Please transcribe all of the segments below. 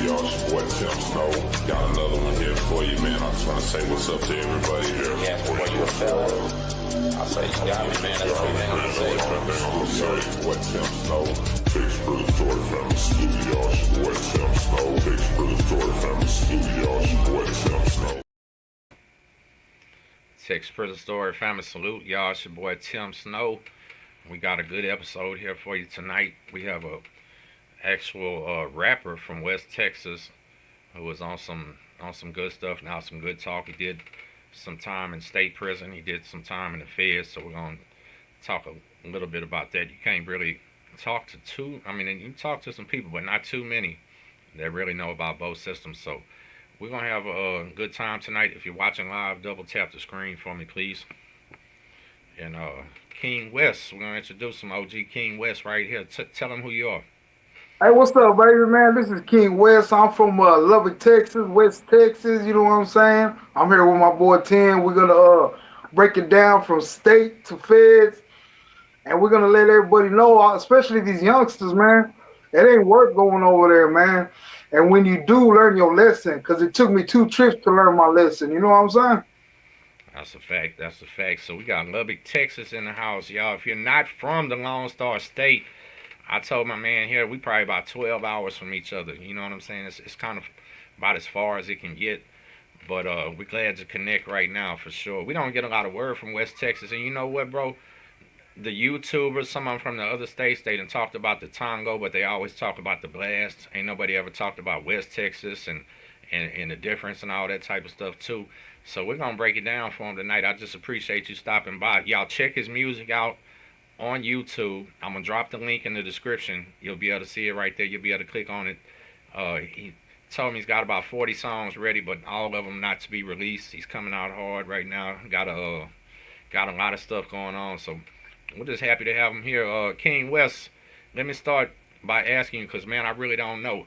y'all. It's your boy Tim Snow. Got another one here for you, man. I just want to say what's up to everybody here. Yeah, boy, you a fella. I say you got me, man. That's what I'm saying. It's your boy Tim Snow. Takes for the Story Family Studio. It's your boy Tim Snow. Takes for the Story Family Studio. It's your boy Tim Snow. Text Prison Story Family Salute, y'all. It's your boy Tim Snow. We got a good episode here for you tonight. We have a actual rapper from West Texas who was on some good stuff. Now some good talk. He did some time in state prison. He did some time in the feds. So we're gonna talk a little bit about that. You can't really talk to you talk to some people, but not too many that really know about both systems. So we're going to have a good time tonight. If you're watching live, double tap the screen for me, please. And King West, we're going to introduce him, OG King West right here. Tell him who you are. Hey, what's up, baby, man? This is King West. I'm from Lubbock, Texas, West Texas. You know what I'm saying? I'm here with my boy Tim. We're going to break it down from state to feds. And we're going to let everybody know, especially these youngsters, man, it ain't work going over there, man. And when you do, learn your lesson, because it took me 2 trips to learn my lesson. You know what I'm saying? That's a fact. That's a fact. So we got Lubbock, Texas in the house, y'all. If you're not from the Lone Star State, I told my man here, we probably about 12 hours from each other. You know what I'm saying? It's kind of about as far as it can get. But we're glad to connect right now for sure. We don't get a lot of word from West Texas. And you know what, bro? The YouTubers, some of them from the other states, they done talked about the Tango, but they always talk about the blast. Ain't nobody ever talked about West Texas and the difference and all that type of stuff too. So we're gonna break it down for him tonight. I just appreciate you stopping by. Y'all check his music out on YouTube. I'm gonna drop the link in the description. You'll be able to see it right there. You'll be able to click on it. He told me he's got about 40 songs ready, but all of them not to be released. He's coming out hard right now. Got a lot of stuff going on. So we're just happy to have him here. King West, let me start by asking you, because, man, I really don't know.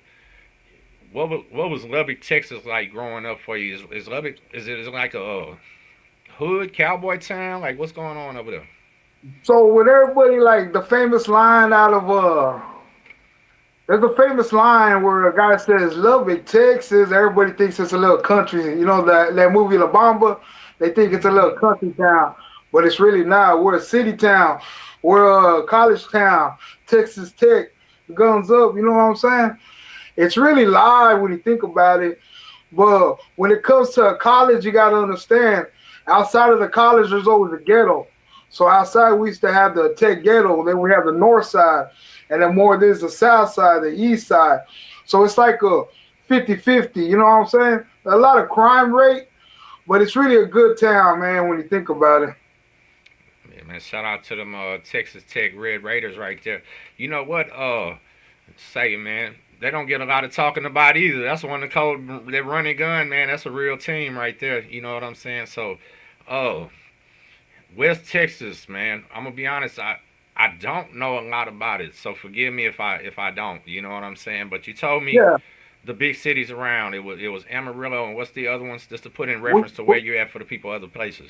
What was Lubbock, Texas like growing up for you? Is Lubbock, is it like a hood, cowboy town? Like, what's going on over there? So with everybody, like the famous line out of, there's a famous line where a guy says, Lubbock, Texas, everybody thinks it's a little country. You know, that movie La Bamba, they think it's a little country town. But it's really not. We're a city town. We're a college town. Texas Tech, guns up. You know what I'm saying? It's really live when you think about it. But when it comes to a college, you got to understand, outside of the college, there's always a ghetto. So outside, we used to have the Tech ghetto. Then we have the north side. And then more there's the south side, the east side. So it's like a 50-50. You know what I'm saying? A lot of crime rate. But it's really a good town, man, when you think about it. Yeah, man, shout out to them Texas Tech Red Raiders right there. You know what? Say, man, they don't get a lot of talking about either. That's one of the cold, that running gun, man. That's a real team right there. You know what I'm saying? So, West Texas, man. I'm gonna be honest. I don't know a lot about it, so forgive me if I don't. You know what I'm saying? But you told me the big cities around. It was Amarillo, and what's the other ones? Just to put in reference to where you're at for the people other places.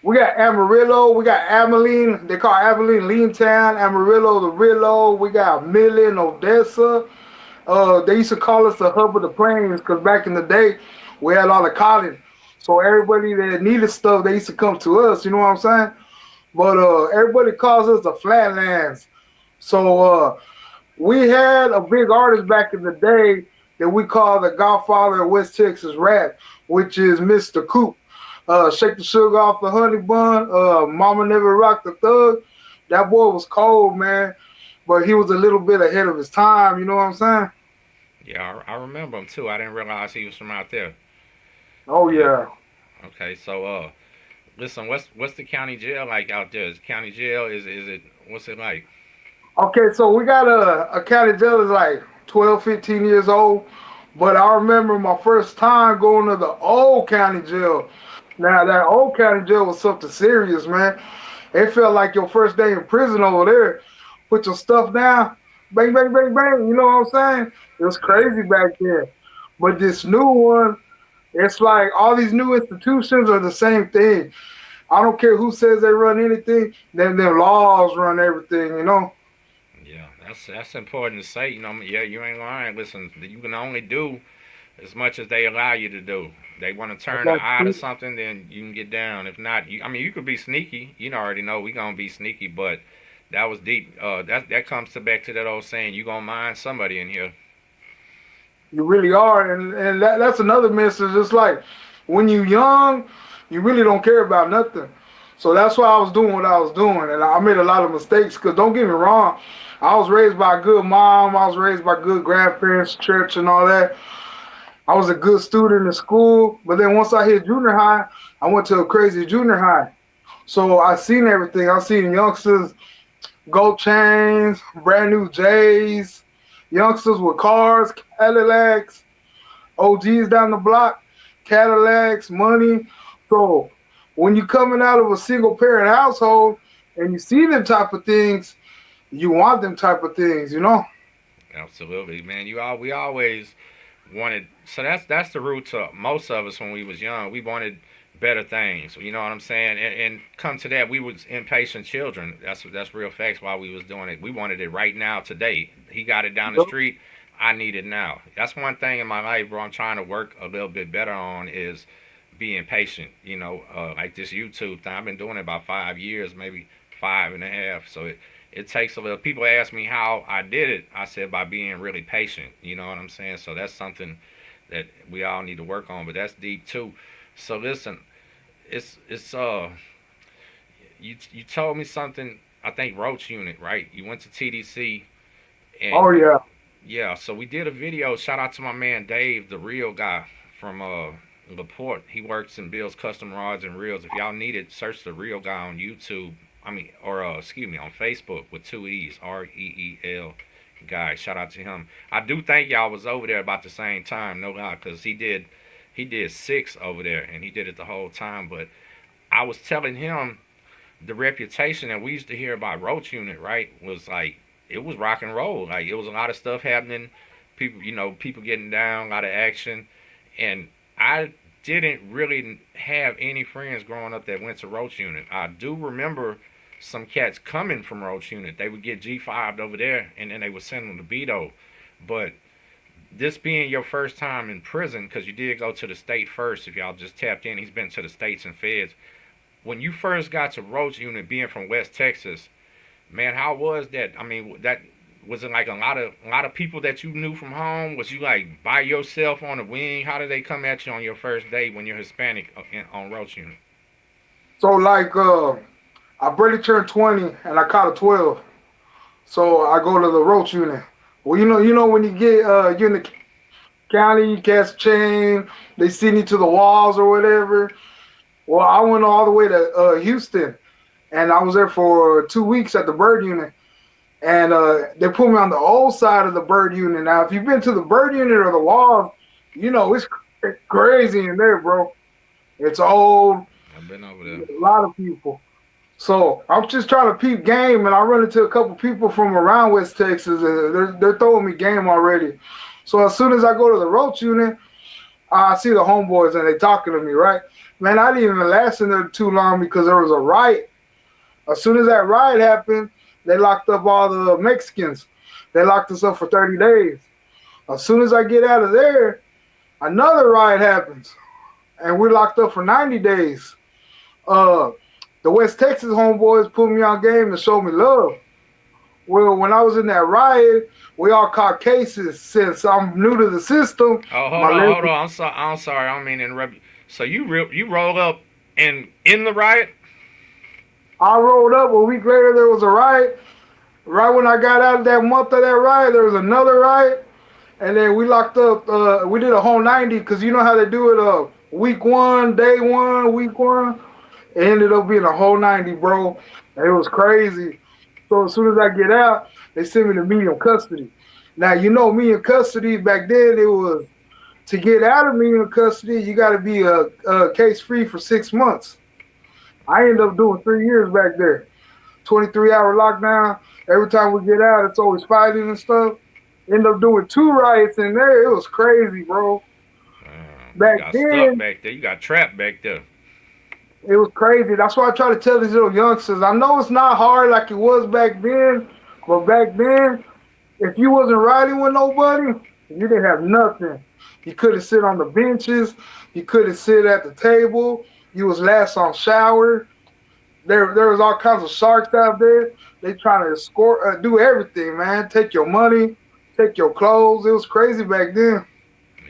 We got Amarillo, we got Abilene, they call Abilene Leantown, Amarillo, the Rillo, we got Millen, Odessa. They used to call us the hub of the plains because back in the day, we had all the college. So everybody that needed stuff, they used to come to us, you know what I'm saying? But everybody calls us the Flatlands. So we had a big artist back in the day that we call the Godfather of West Texas rap, which is Mr. Coop. Shake the sugar off the honey bun. Mama never rocked the thug. That boy was cold, man. But he was a little bit ahead of his time. You know what I'm saying? Yeah, I remember him too. I didn't realize he was from out there. Oh yeah. Okay, so listen, what's the county jail like out there? Is county jail is it what's it like? Okay, so we got a county jail is like 12, 15 years old. But I remember my first time going to the old county jail. Now, that old county jail was something serious, man. It felt like your first day in prison over there. Put your stuff down, bang, bang, bang, bang. You know what I'm saying? It was crazy back then. But this new one, it's like all these new institutions are the same thing. I don't care who says they run anything, then their laws run everything, you know? Yeah, That's important to say. You know, yeah, you ain't lying. Listen, you can only do as much as they allow you to do. They want to turn the eye to something, then you can get down. If not, I mean, you could be sneaky. You already know we gonna be sneaky, but that was deep. That comes back to that old saying: you gonna mind somebody in here. You really are, and that's another message. It's like when you young, you really don't care about nothing. So that's why I was doing what I was doing, and I made a lot of mistakes. Cause don't get me wrong, I was raised by a good mom. I was raised by good grandparents, church, and all that. I was a good student in school, but then once I hit junior high, I went to a crazy junior high. So I seen everything. I seen youngsters, gold chains, brand new J's, youngsters with cars, Cadillacs, OGs down the block, Cadillacs, money. So when you coming out of a single parent household and you see them type of things, you want them type of things, you know? Absolutely, man. We always wanted. So that's the root to most of us when we was young. We wanted better things. You know what I'm saying? And come to that, we was impatient children. That's real facts. Why we was doing it, we wanted it right now, today. He got it down the street. I need it now. That's one thing in my life, bro. I'm trying to work a little bit better on is being patient. You know, like this YouTube thing. I've been doing it about 5 years, maybe 5.5. So it takes a little. People ask me how I did it. I said by being really patient. You know what I'm saying? So that's something that we all need to work on. But that's deep too. So listen, it's you told me something. I think Roach Unit, right? You went to TDC. And Oh yeah. yeah, so we did a video. Shout out to my man Dave, the real guy from LaPorte. He works and builds custom rods and reels. If y'all need it, search the real guy on YouTube. I mean, or excuse me, on Facebook with 2 E's, REEL guy. Shout out to him. I do think y'all was over there about the same time, no lie, because he did 6 over there and he did it the whole time. But I was telling him the reputation that we used to hear about Roach Unit, right, was like it was rock and roll. Like it was a lot of stuff happening. People, people getting down, a lot of action, and I didn't really have any friends growing up that went to Roach Unit. I do remember some cats coming from Roach Unit. They would get G5'd over there, and then they would send them to Beto. But this being your first time in prison, because you did go to the state first, if y'all just tapped in, he's been to the states and feds. When you first got to Roach Unit, being from West Texas, man, how was that? I mean, that was it like a lot of people that you knew from home? Was you like by yourself on the wing? How did they come at you on your first day when you're Hispanic on Roach Unit? So like I barely turned 20 and I caught a 12. So I go to the Roach Unit. Well, you know when you get you're in the county, you catch a chain, they send you to the walls or whatever. Well, I went all the way to Houston, and I was there for 2 weeks at the Bird Unit, and they put me on the old side of the Bird Unit. Now, if you've been to the Bird Unit or the walls, you know it's crazy in there, bro. It's old. I've been over there. A lot of people. So I'm just trying to peep game, and I run into a couple people from around West Texas, and they're throwing me game already. So as soon as I go to the Roach Unit, I see the homeboys, and they talking to me, right? Man, I didn't even last in there too long because there was a riot. As soon as that riot happened, they locked up all the Mexicans. They locked us up for 30 days. As soon as I get out of there, another riot happens, and we're locked up for 90 days. The West Texas homeboys put me on game and showed me love. Well, when I was in that riot, we all caught cases. Since I'm new to the system. Oh, hold on. I'm sorry. I don't mean to interrupt you. So you rolled up in the riot? I rolled up. A week later, there was a riot. Right when I got out of that month of that riot, there was another riot. And then we locked up. We did a whole 90 because you know how they do it. Week 1, day 1, week 1. It ended up being a whole 90, bro. And it was crazy. So as soon as I get out, they send me to medium custody. Now, you know, medium custody, back then, it was to get out of medium custody, you got to be case-free for 6 months. I ended up doing 3 years back there. 23-hour lockdown. Every time we get out, it's always fighting and stuff. End up doing 2 riots in there. It was crazy, bro. Back then, stuck back there. You got trapped back there. It was crazy. That's why I try to tell these little youngsters. I know it's not hard like it was back then, but back then, if you wasn't riding with nobody, you didn't have nothing. You couldn't sit on the benches. You couldn't sit at the table. You was last on shower. There was all kinds of sharks out there. They trying to escort, do everything, man. Take your money, take your clothes. It was crazy back then.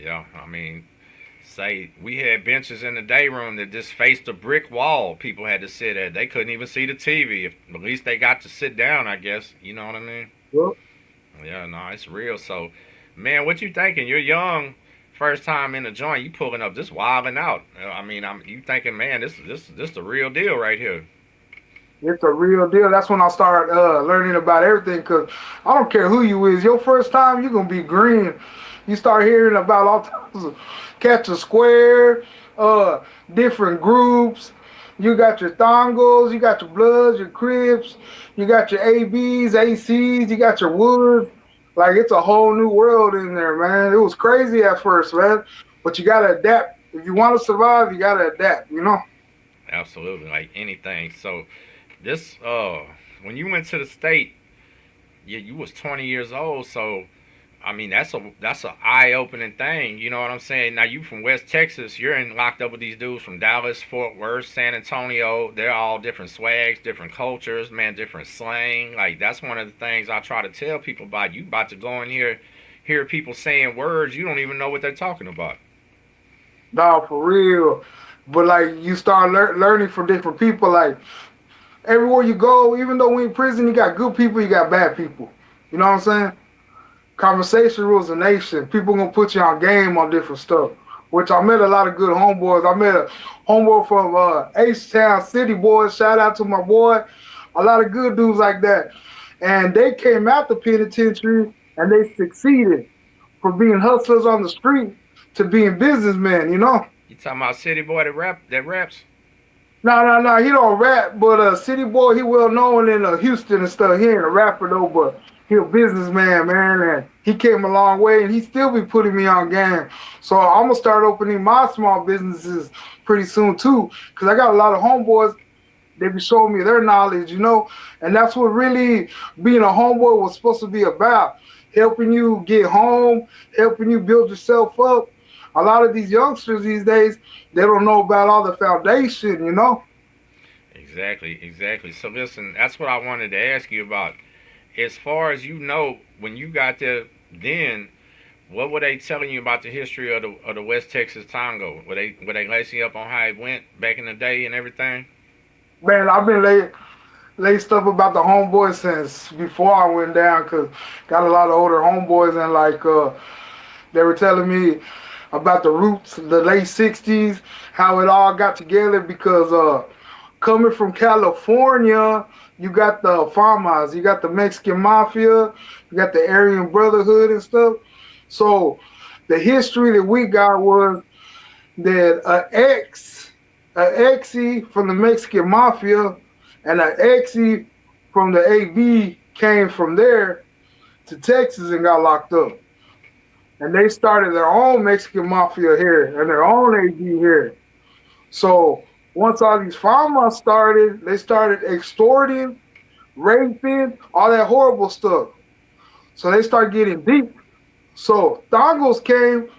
Yeah, I mean, say we had benches in the day room that just faced a brick wall. People had to sit at. They couldn't even see the TV. If at least they got to sit down, I guess. You know what I mean? Yep. Yeah, no, it's real. So, man, what you thinking? You're young, first time in the joint. You pulling up, just wilding out. I mean, you thinking, man, this the real deal right here. It's a real deal. That's when I started learning about everything. Cause I don't care who you is. Your first time, you're gonna be green. You start hearing about all types of catch a square, different groups. You got your Tangos, you got your Bloods, your Crips, you got your ABs, ACs, you got your Woods. Like it's a whole new world in there, man. It was crazy at first, man. But you gotta adapt. If you want to survive, you gotta adapt. You know. Absolutely, like anything. So, this when you went to the state, yeah, you was 20 years old. So, I mean, that's a eye opening thing. You know what I'm saying? Now you from West Texas, you're in locked up with these dudes from Dallas, Fort Worth, San Antonio. They're all different swags, different cultures, man, different slang. Like that's one of the things I try to tell people about. You about to go in here, hear people saying words you don't even know what they're talking about. Nah, for real. But like you start learning from different people. Like everywhere you go, even though we in prison, you got good people, you got bad people. You know what I'm saying? Conversation rules the nation. People gonna put you on game on different stuff. Which I met a lot of good homeboys. I met a homeboy from H-Town, City Boys. Shout out to my boy. A lot of good dudes like that. And they came out the penitentiary and they succeeded from being hustlers on the street to being businessmen, you know? You talking about City Boy that raps? No. He don't rap, but City Boy, he well known in Houston and stuff. He ain't a rapper though, but he a businessman, man, and he came a long way, and he still be putting me on game. So I'm gonna start opening my small businesses pretty soon too, cause I got a lot of homeboys. They be showing me their knowledge, you know, and that's what really being a homeboy was supposed to be about. Helping you get home, helping you build yourself up. A lot of these youngsters these days, they don't know about all the foundation, you know? Exactly. So listen, that's what I wanted to ask you about. As far as you know, when you got there then, what were they telling you about the history of the West Texas Tango? Were they lacing you up on how it went back in the day and everything? Man, I've been lay stuff about the homeboys since before I went down, cause got a lot of older homeboys and like they were telling me about the roots, the late '60s, how it all got together because coming from California, you got the farmers, you got the Mexican mafia, you got the Aryan Brotherhood and stuff. So the history that we got was that a exy from the Mexican mafia and an exy from the AB came from there to Texas and got locked up. And they started their own Mexican mafia here and their own AB here. So once all these farmers started, they started extorting, raping, all that horrible stuff. So they started getting deep. So Thongos came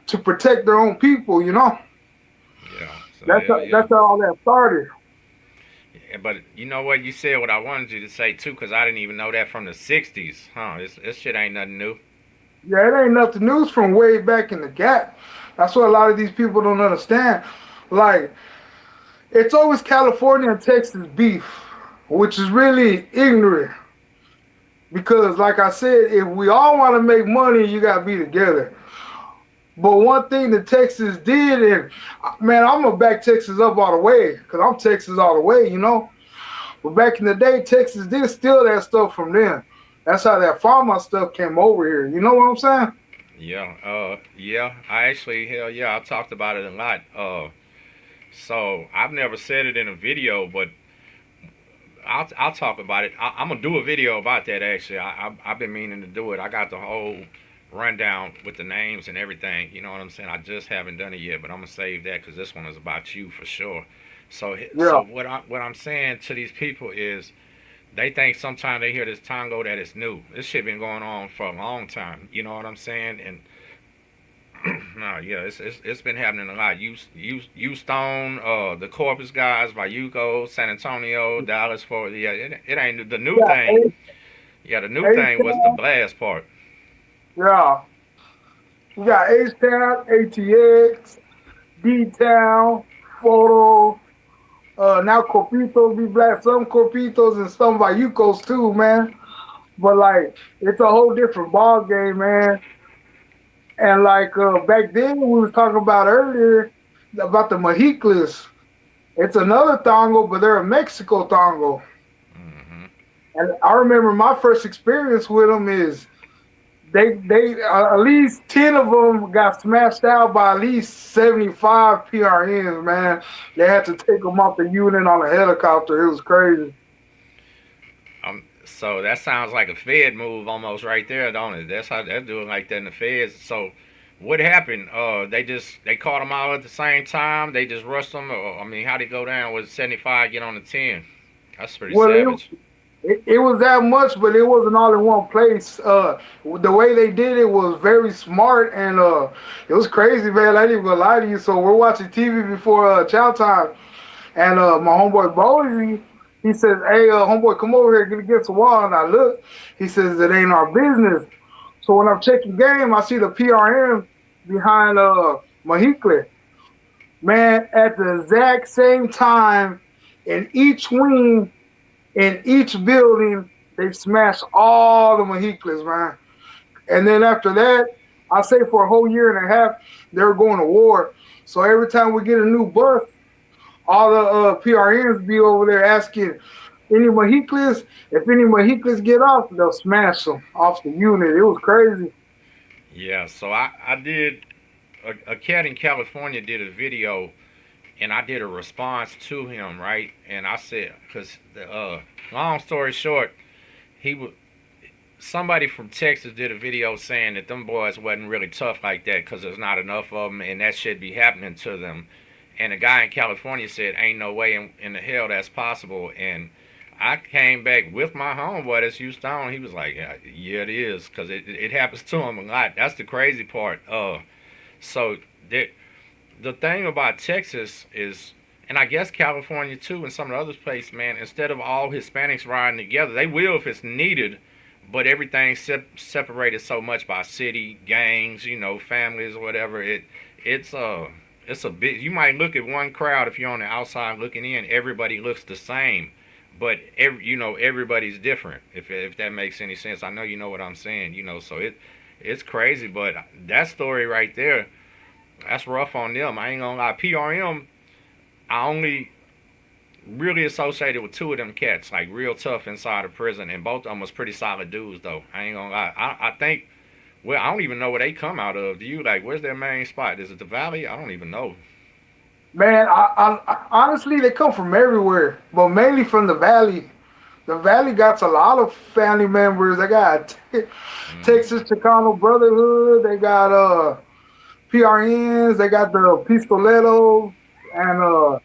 to protect their own people, you know. Yeah. So That's how all that started. Yeah, but you know what? You said what I wanted you to say too, because I didn't even know that from the '60s. Huh? This shit ain't nothing new. Yeah, it ain't nothing news from way back in the gap. That's what a lot of these people don't understand. Like, it's always California and Texas beef, which is really ignorant. Because, like I said, if we all want to make money, you got to be together. But one thing that Texas did, and man, I'm going to back Texas up all the way, because I'm Texas all the way, you know. But back in the day, Texas did steal that stuff from them. That's how that farmer stuff came over here. You know what I'm saying? Yeah. I actually, hell yeah, I talked about it a lot. So I've never said it in a video, but I'll talk about it. I'm gonna do a video about that actually. I've been meaning to do it. I got the whole rundown with the names and everything. You know what I'm saying? I just haven't done it yet, but I'm gonna save that because this one is about you for sure. So Yeah. so what I'm saying to these people is they think sometimes they hear this tango that it's new. This shit been going on for a long time. You know what I'm saying? And no, yeah, it's been happening a lot. You Stone, the Corpus guys, Vyuko, San Antonio, Dallas, Fort. Yeah, it ain't the new Yeah, thing. Yeah, the new thing was the blast part. yeah. We got H-Town, ATX, D-Town, Photo. Now Corpitos be black. Some Corpitos and some Vyucos too, man. But like, it's a whole different ball game, man. And like back then, we was talking about earlier about the Mexicans. It's another tango, but they're a Mexico tango. Hmm. And I remember my first experience with them is they at least 10 of them got smashed out by at least 75 PRNs, man. They had to take them off the unit on a helicopter. It was crazy. So that sounds like a Fed move almost right there, don't it? That's how they're doing like that in the Feds. So what happened? They caught them all at the same time. They just rushed them. Or, I mean, how would it go down? Was 75 get on the 10? That's pretty Well, savage. it was that much, but it wasn't all in one place. The way they did it was very smart, and it was crazy, man. I didn't even lie to you. So we're watching TV before chow time, and my homeboy Bowie, he says, "Hey, homeboy, come over here, get against the wall." And I look, he says, "It ain't our business." So when I'm checking game, I see the PRM behind Mahikle. Man, at the exact same time, in each wing, in each building, they smashed all the Mohicans, man. And then after that, I say for a whole year and a half, they were going to war. So every time we get a new bus, all the PRNs be over there asking any Mohicans. If any Mohicans get off, they'll smash them off the unit. It was crazy. Yeah. So I did a cat in California did a video and I did a response to him, right? And I said, because long story short, he was somebody from Texas did a video saying that them boys wasn't really tough like that because there's not enough of them, and that should be happening to them. And a guy in California said, "Ain't no way in the hell that's possible." And I came back with my homeboy that's Houston. He was like, "Yeah, yeah it is, because it happens to him a lot." That's the crazy part. So the thing about Texas is, and I guess California too, and some of the other places, man, instead of all Hispanics riding together, they will if it's needed, but everything's separated so much by city, gangs, families, whatever. It's a bit. You might look at one crowd if you're on the outside looking in, everybody looks the same, but everybody's different. If that makes any sense, I know you know what I'm saying. So it's crazy, but that story right there. That's rough on them. I ain't gonna lie. PRM, I only really associated with two of them cats, like real tough inside of prison, and both of them was pretty solid dudes, though. I ain't gonna lie. I think, well, I don't even know where they come out of. Do you, like, where's their main spot? Is it the Valley? I don't even know. Man, I honestly, they come from everywhere, but mainly from the Valley. The Valley got a lot of family members. They got Texas Chicano Brotherhood. They got PRNs. They got the Pistoletos, and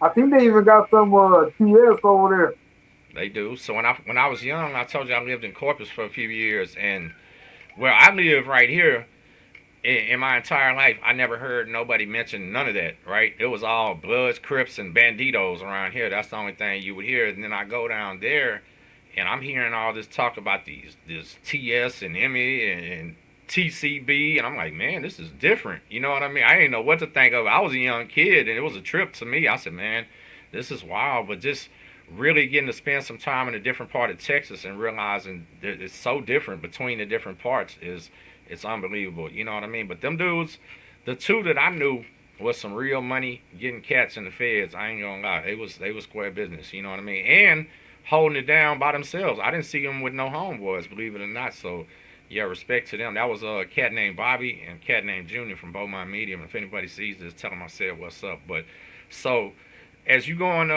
I think they even got some TS over there. They do. So when I was young, I told you I lived in Corpus for a few years, and where I live right here, in my entire life, I never heard nobody mention none of that, right? It was all Bloods, Crips, and Banditos around here. That's the only thing you would hear. And then I go down there, and I'm hearing all this talk about this TS and ME and TCB, and I'm like, man, this is different. You know what I mean? I didn't know what to think of. I was a young kid, and it was a trip to me. I said, man, this is wild. But just really getting to spend some time in a different part of Texas and realizing that it's so different between the different parts it's unbelievable. You know what I mean? But them dudes, the two that I knew was some real money getting cats in the feds. I ain't gonna lie. They was square business. You know what I mean? And holding it down by themselves. I didn't see them with no homeboys, believe it or not. So yeah, respect to them. That was a cat named Bobby and a cat named Junior from Beaumont Medium. If anybody sees this, tell them I said what's up. But so as you going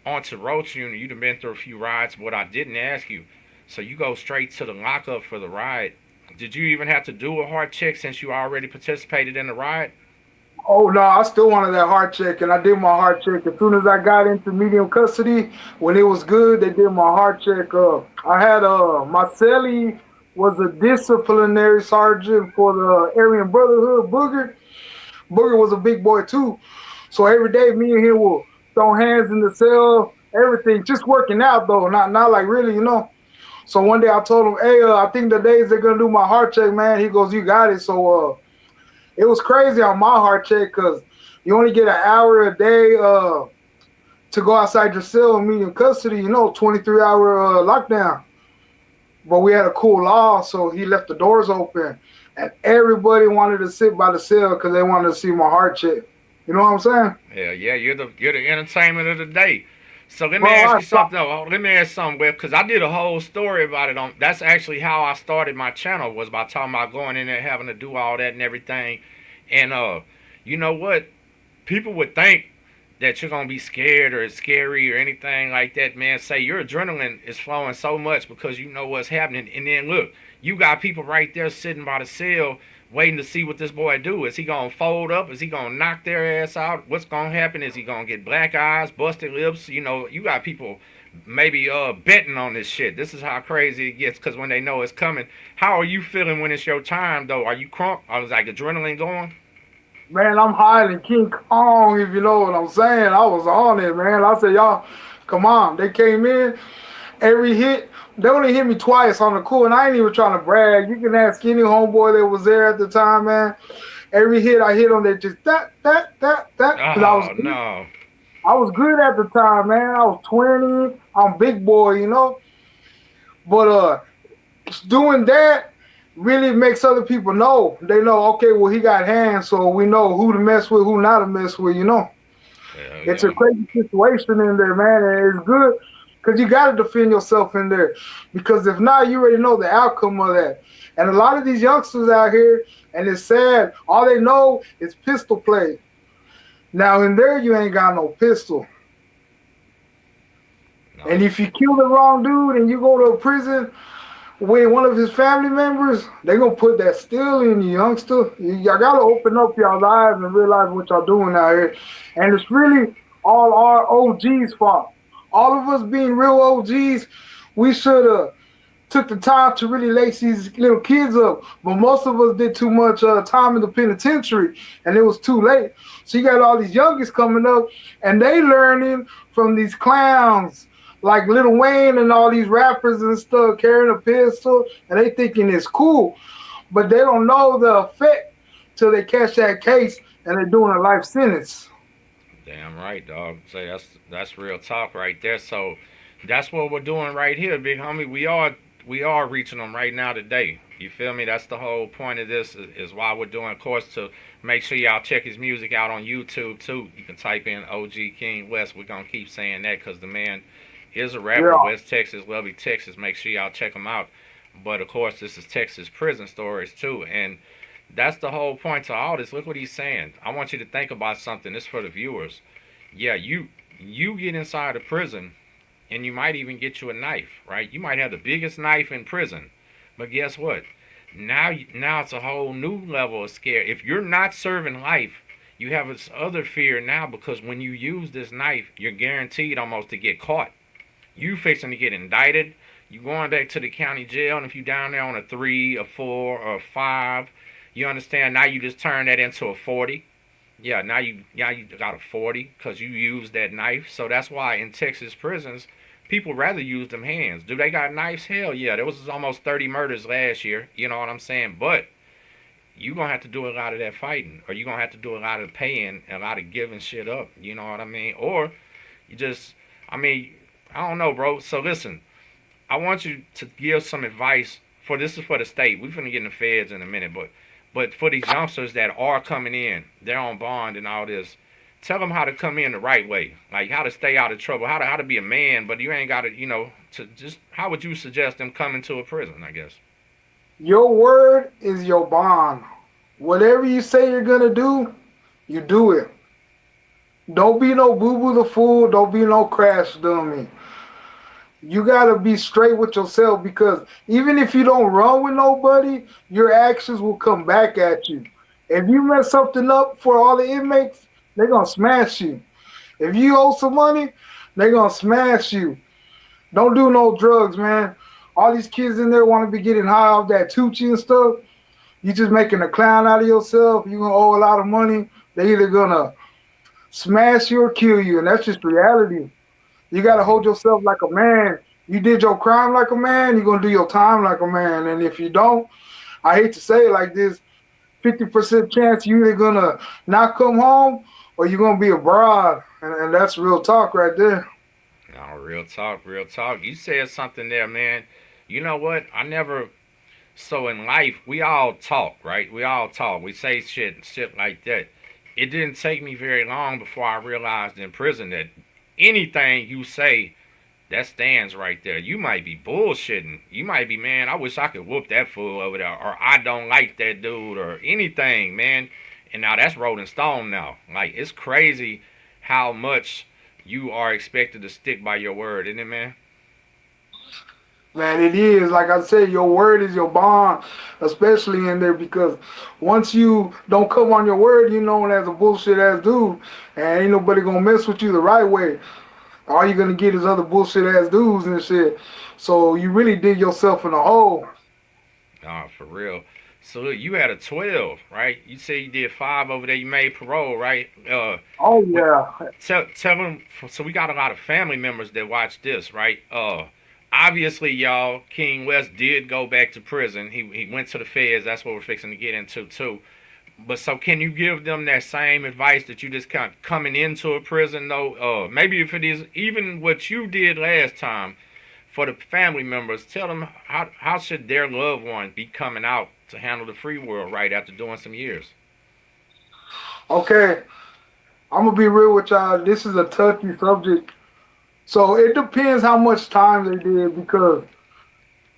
onto Roach Unit, you've been through a few rides. What I didn't ask you, so you go straight to the lockup for the ride. Did you even have to do a heart check since you already participated in the ride? Oh no, I still wanted that heart check, and I did my heart check as soon as I got into medium custody. When it was good, they did my heart check. I had my cellie was a disciplinary sergeant for the Aryan Brotherhood. Booger was a big boy too, so every day me and him will throw hands in the cell, everything, just working out though, not like really, you know. So one day I told him, hey, I think the days they're gonna do my heart check, man. He goes, you got it. So it was crazy on my heart check because you only get an hour a day to go outside your cell and meet in custody, 23-hour lockdown. But we had a cool law, so he left the doors open. And everybody wanted to sit by the cell because they wanted to see my heart check. You know what I'm saying? Hell yeah, you're the entertainment of the day. So let me Bro, ask I you something though. Let me ask something, Web, because I did a whole story about it. That's actually how I started my channel, was by talking about going in there, having to do all that and everything. And you know what? People would think that you're gonna be scared or it's scary or anything like that, man. Say your adrenaline is flowing so much because you know what's happening. And then look, you got people right there sitting by the cell waiting to see what this boy do. Is he gonna fold up? Is he gonna knock their ass out? What's gonna happen? Is he gonna get black eyes, busted lips? You got people maybe betting on this shit. This is how crazy it gets because when they know it's coming. How are you feeling when it's your time though? Are you crunk? I was like adrenaline going? Man, I'm higher than King Kong, if you know what I'm saying. I was on it, man. I said, y'all, come on. They came in, every hit, they only hit me twice on the cool, and I ain't even trying to brag. You can ask any homeboy that was there at the time, man. Every hit I hit on, they just that. Cause Oh no. I was good at the time, man. I was 20. I'm big boy. But doing that really makes other people know. They know, okay, well, he got hands, so we know who to mess with, who not to mess with. Hell It's a yeah. crazy situation in there, man, and it's good because you got to defend yourself in there. Because if not, you already know the outcome of that. And a lot of these youngsters out here, and it's sad, all they know is pistol play. Now, in there, you ain't got no pistol. And No. if you kill the wrong dude and you go to a prison with one of his family members, they going to put that still in you, youngster. Y'all got to open up y'all eyes and realize what y'all doing out here. And it's really all our OGs' fault. All of us being real OGs, we should have took the time to really lace these little kids up. But most of us did too much time in the penitentiary, and it was too late. So you got all these youngest coming up, and they learning from these clowns like Lil Wayne and all these rappers and stuff carrying a pistol, and they thinking it's cool. But they don't know the effect till they catch that case and they're doing a life sentence. Damn right, dog. Say that's real talk right there. So that's what we're doing right here, big homie. We are reaching them right now today. You feel me? That's the whole point of this is why we're doing, of course, to make sure y'all check his music out on YouTube too. You can type in OG King West. We're gonna keep saying that because the man is a rapper. Yeah. West Texas, Lubbock, Texas. Make sure y'all check him out. But of course, this is Texas prison stories too, and that's the whole point to all this. Look what he's saying. I want you to think about something. This for the viewers. Yeah, you get inside a prison, and you might even get you a knife, right? You might have the biggest knife in prison, but guess what? Now it's a whole new level of scare. If you're not serving life, you have this other fear now because when you use this knife, you're guaranteed almost to get caught. You fixing to get indicted. You going back to the county jail, and if you down there on a 3, a 4, or a 5, you understand? Now you just turn that into a 40. Yeah, now you got a 40 because you used that knife. So that's why in Texas prisons, people rather use them hands. Do they got knives? Hell yeah. There was almost 30 murders last year. You know what I'm saying? But you gonna have to do a lot of that fighting, or you gonna have to do a lot of paying, a lot of giving shit up. You know what I mean? Or you just, I mean, I don't know, bro. So listen, I want you to give some advice for this is for the state. We're gonna get in the feds in a minute, but for these youngsters that are coming in, they're on bond and all this. Tell them how to come in the right way, like how to stay out of trouble, how to be a man, but you ain't got to, to just how would you suggest them coming to a prison? I guess. Your word is your bond. Whatever you say you're going to do, you do it. Don't be no boo-boo the fool. Don't be no crash dummy. You got to be straight with yourself because even if you don't run with nobody, your actions will come back at you. If you mess something up for all the inmates, they're gonna smash you. If you owe some money, they're gonna smash you. Don't do no drugs, man. All these kids in there want to be getting high off that Tucci and stuff. You just making a clown out of yourself. You're gonna owe a lot of money. They either gonna smash you or kill you, and that's just reality. You gotta hold yourself like a man. You did your crime like a man, you're gonna do your time like a man. And if you don't, I hate to say it like this, 50% chance you either gonna not come home or you're gonna be abroad. And that's real talk right there. No, real talk, real talk. You said something there, man. You know what? I never. So in life, we all talk, right? We all talk. We say shit like that. It didn't take me very long before I realized in prison that anything you say, that stands right there. You might be bullshitting. You might be, man, I wish I could whoop that fool over there. Or I don't like that dude. Or anything, man. And now that's rolling stone now. Like, it's crazy how much you are expected to stick by your word, isn't it, man? Man, it is. Like I said, your word is your bond, especially in there because once you don't come on your word, you're known as a bullshit ass dude. And ain't nobody gonna mess with you the right way. All you're gonna get is other bullshit ass dudes and shit. So you really dig yourself in a hole. Nah, for real. So look, you had a 12, right? You say you did 5 over there. You made parole, right? Oh What? yeah. Tell them. So we got a lot of family members that watch this, right? Obviously, y'all, King West did go back to prison. He went to the feds. That's what we're fixing to get into too. But so, can you give them that same advice that you just kind of coming into a prison though? Maybe if it is even what you did last time for the family members, tell them how should their loved one be coming out to handle the free world right after doing some years. Okay. I'm gonna be real with y'all. This is a touchy subject. So it depends how much time they did because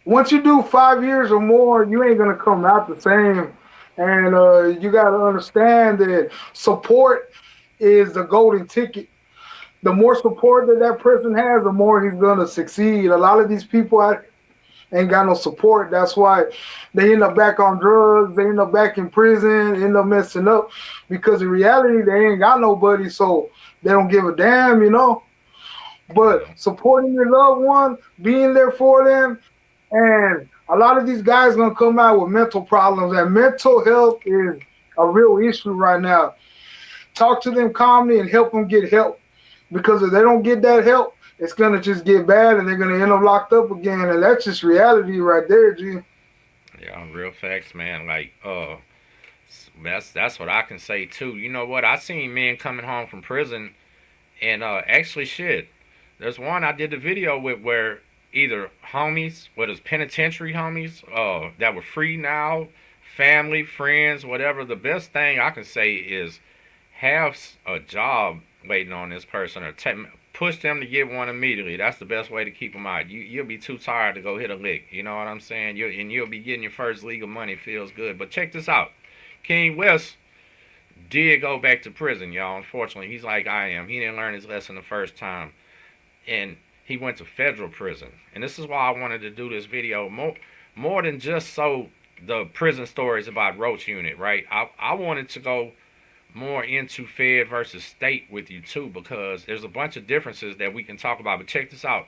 once you do 5 years or more, you ain't gonna come out the same. And you gotta understand that support is the golden ticket. The more support that that person has, the more he's gonna succeed. A lot of these people ain't got no support. That's why they end up back on drugs. They end up back in prison. End up messing up because in reality they ain't got nobody, so they don't give a damn, you know. But Yeah. supporting your loved one, being there for them, and a lot of these guys gonna come out with mental problems, and mental health is a real issue right now. Talk to them calmly and help them get help, because if they don't get that help, it's gonna just get bad, and they're gonna end up locked up again, and that's just reality right there, G. Yeah, real facts, man. Like, that's what I can say too. You know what? I seen men coming home from prison, and actually, shit. There's one I did the video with where either homies, what is penitentiary homies, that were free now, family, friends, whatever. The best thing I can say is have a job waiting on this person, or push them to get one immediately. That's the best way to keep them out. You'll be too tired to go hit a lick. You know what I'm saying? You'll be getting your first legal money. Feels good. But check this out. King West did go back to prison, y'all. Unfortunately, he's like I am. He didn't learn his lesson the first time, and he went to federal prison. And this is why I wanted to do this video more than just so the prison stories about Roach Unit, right? I wanted to go more into Fed versus state with you too, because there's a bunch of differences that we can talk about. But check this out: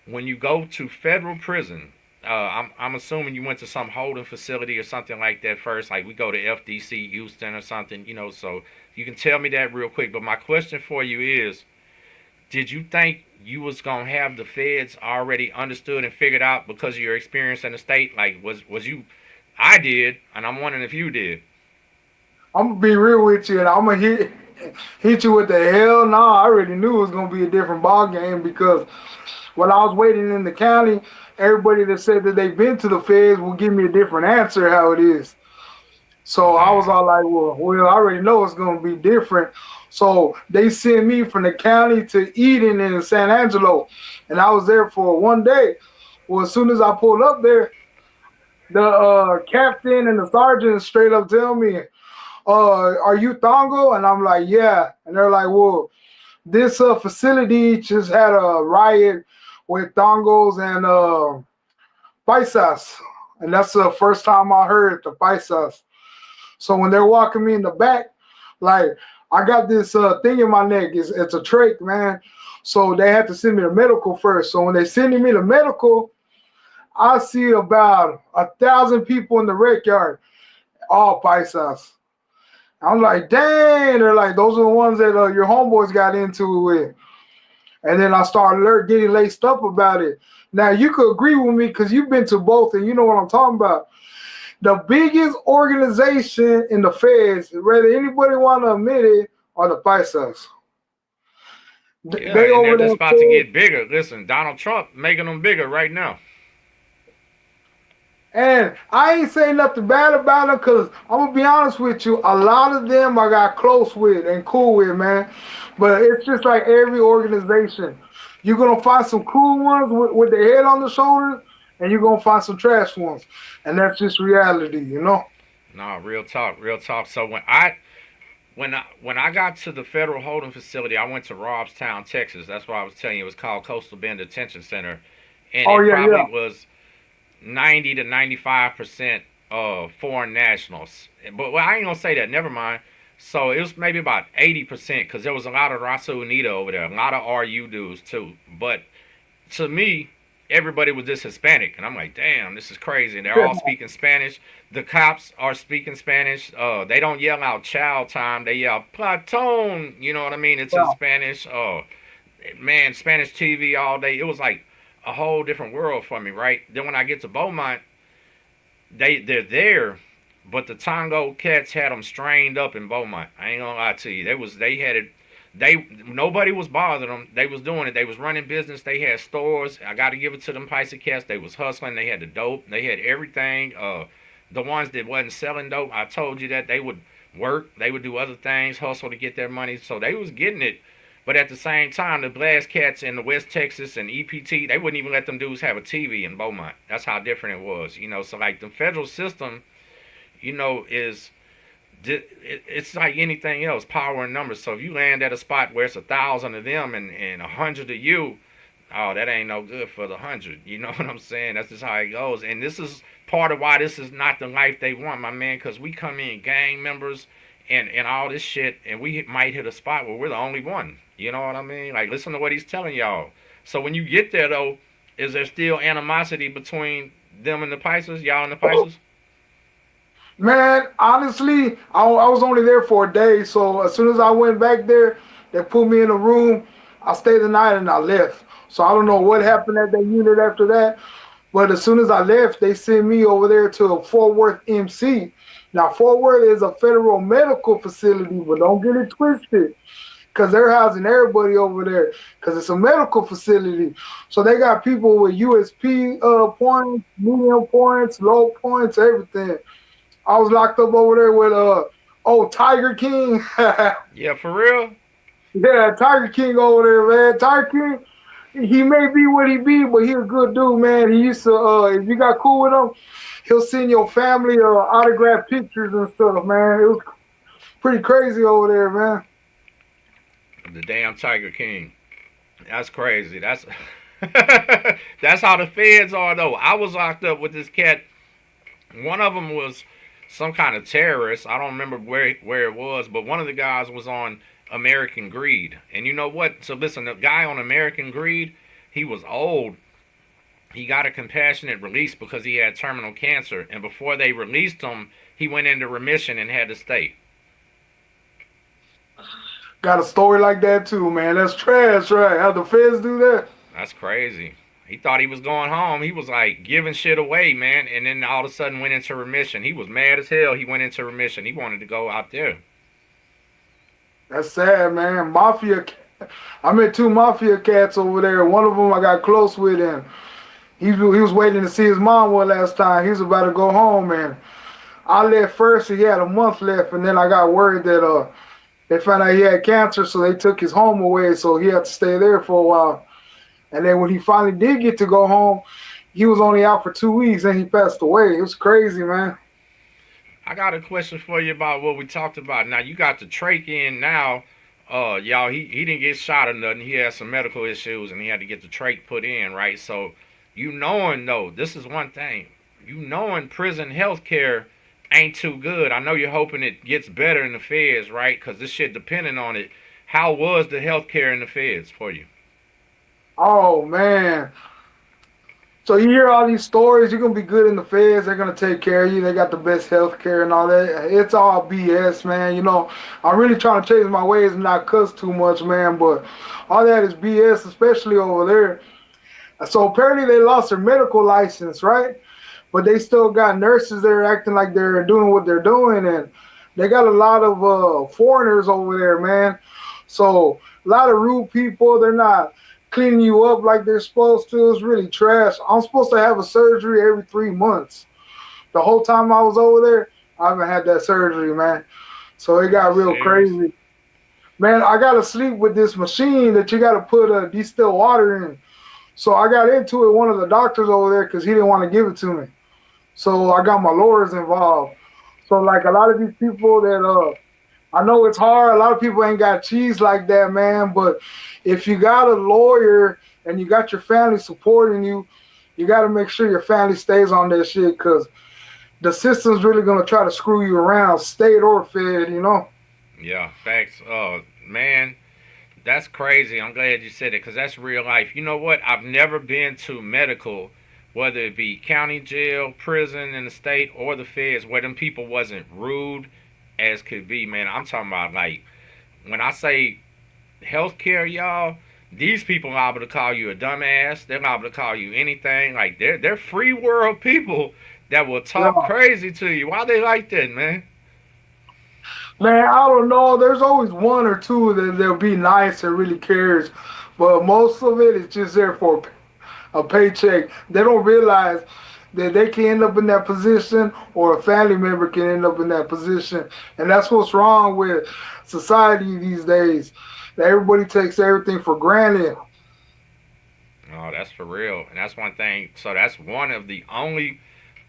when you go to federal prison, I'm assuming you went to some holding facility or something like that first. Like we go to FDC Houston or something, you know. So you can tell me that real quick. But my question for you is: did you think you was gonna have the feds already understood and figured out because of your experience in the state? Like was you? I did, and I'm wondering if you did. I'm gonna be real with you, and I'm gonna hit you with the hell no. I already knew it was gonna be a different ball game because when I was waiting in the county, everybody that said that they've been to the feds will give me a different answer how it is. So I was Man, all like, well, I already know it's gonna be different. So they sent me from the county to Eden in San Angelo, and I was there for one day. Well, as soon as I pulled up there, the captain and the sergeant straight up tell me, are you Tango? And I'm like, yeah. And they're like, well, this facility just had a riot with Tangos and Paisas. And that's the first time I heard the Paisas. So when they're walking me in the back, like I got this thing in my neck. It's a trach, man. So they had to send me to medical first. So when they sending me to medical, I see about 1,000 people in the rec yard, all paisas. I'm like, dang. They're like, those are the ones that your homeboys got into it with. And then I started getting laced up about it. Now you could agree with me because you've been to both and you know what I'm talking about. The biggest organization in the feds, whether anybody want to admit it, are the paisas. Yeah, They and they're over just there. about to get bigger. Listen, Donald Trump making them bigger right now. And I ain't saying nothing bad about them because I'm going to be honest with you. A lot of them I got close with and cool with, man. But it's just like every organization. You're going to find some cool ones with their head on the shoulders, and you're going to find some trash ones. And that's just reality, you know? No, real talk, real talk. So when I got to the federal holding facility, I went to Robstown, Texas. That's why I was telling you it was called Coastal Bend Detention Center, and Oh, it yeah, yeah. probably was 90 to 95% of foreign nationals. But well, I ain't gonna say that. Never mind. So it was maybe about 80% because there was a lot of Raza Unida over there, a lot of RU dudes too. But to me, everybody was just Hispanic, and I'm like, damn, this is crazy. And they're all speaking Spanish. The cops are speaking Spanish. They don't yell out "child time." They yell "platon." You know what I mean? It's in Yeah. Spanish. Man, Spanish TV all day. It was like a whole different world for me, right? Then when I get to Beaumont, they're there, but the Tango cats had them strained up in Beaumont. I ain't gonna lie to you. They had it. Nobody was bothering them. They was doing it. They was running business. They had stores. I got to give it to them Paisa cats. They was hustling. They had the dope. They had everything. The ones that wasn't selling dope, I told you that they would work. They would do other things, hustle to get their money. So they was getting it. But at the same time, the Blast Cats in the West Texas and EPT, they wouldn't even let them dudes have a TV in Beaumont. That's how different it was, you know. So like the federal system, you know, it's like anything else, power and numbers. So if you land at a spot where it's 1,000 of them and 100 of you, oh, that ain't no good for the 100. You know what I'm saying? That's just how it goes. And this is part of why this is not the life they want, my man, because we come in gang members and all this shit, and we might hit a spot where we're the only one. You know what I mean? Like, listen to what he's telling y'all. So when you get there, though, is there still animosity between them and the Pisces, y'all and the Pisces? Man, honestly, I was only there for a day. So as soon as I went back there, they put me in a room. I stayed the night and I left. So I don't know what happened at that unit after that. But as soon as I left, they sent me over there to Fort Worth MC. Now, Fort Worth is a federal medical facility, but don't get it twisted because they're housing everybody over there because it's a medical facility. So they got people with USP points, medium points, low points, everything. I was locked up over there with Tiger King. Yeah, for real? Yeah, Tiger King over there, man. Tiger King, he may be what he be, but he a good dude, man. He used to, if you got cool with him, he'll send your family autographed pictures and stuff, man. It was pretty crazy over there, man. The damn Tiger King. That's crazy. That's that's how the feds are, though. I was locked up with this cat. One of them was some kind of terrorist. I don't remember where it was, but one of the guys was on American Greed. And you know what? So listen, the guy on American Greed, he was old. He got a compassionate release because he had terminal cancer. And before they released him, he went into remission and had to stay. Got a story like that too, man. That's trash, right? How the feds do that? That's crazy. He thought he was going home. He was like giving shit away, man. And then all of a sudden went into remission. He was mad as hell. He went into remission. He wanted to go out there. That's sad, man. I met two mafia cats over there. One of them I got close with, and he was waiting to see his mom one last time. He was about to go home, and I left first. He had a month left, and then I got worried that they found out he had cancer, so they took his home away. So he had to stay there for a while. And then when he finally did get to go home, he was only out for 2 weeks, and he passed away. It was crazy, man. I got a question for you about what we talked about. Now, you got the trach in now. Y'all, he didn't get shot or nothing. He had some medical issues, and he had to get the trach put in, right? So, you knowing, though, this is one thing. You knowing prison health care ain't too good. I know you're hoping it gets better in the feds, right? Because this shit depending on it. How was the healthcare in the feds for you? Oh man. So you hear all these stories, you're gonna be good in the feds, they're gonna take care of you, they got the best health care and all that. It's all BS, man. I'm really trying to change my ways and not cuss too much, man, but all that is BS, especially over there. So apparently they lost their medical license, right? But they still got nurses there acting like they're doing what they're doing, and they got a lot of foreigners over there, man. So a lot of rude people. They're not cleaning you up like they're supposed to. It's really trash. I'm supposed to have a surgery every 3 months. The whole time I was over there, I haven't had that surgery, man. So it Are you got real serious? crazy. Man, I gotta sleep with this machine that you gotta put distilled water in. So I got into it, one of the doctors over there, because he didn't want to give it to me. So I got my lawyers involved. So like a lot of these people that I know it's hard. A lot of people ain't got cheese like that, man. But if you got a lawyer and you got your family supporting you, you got to make sure your family stays on that shit because the system's really gonna try to screw you around, state or fed. Yeah, facts. Man, that's crazy. I'm glad you said it because that's real life. You know what? I've never been to medical, whether it be county jail, prison in the state, or the feds, where them people wasn't rude as could be, man. I'm talking about like when I say healthcare, y'all. These people are liable to call you a dumbass. They're liable to call you anything. Like they're free world people that will talk Yeah. crazy to you. Why they like that, man? Man, I don't know. There's always one or two that they'll be nice and really cares, but most of it is just there for a paycheck. They don't realize that they can end up in that position or a family member can end up in that position. And that's what's wrong with society these days. That everybody takes everything for granted. Oh, that's for real. And that's one thing. So that's one of the only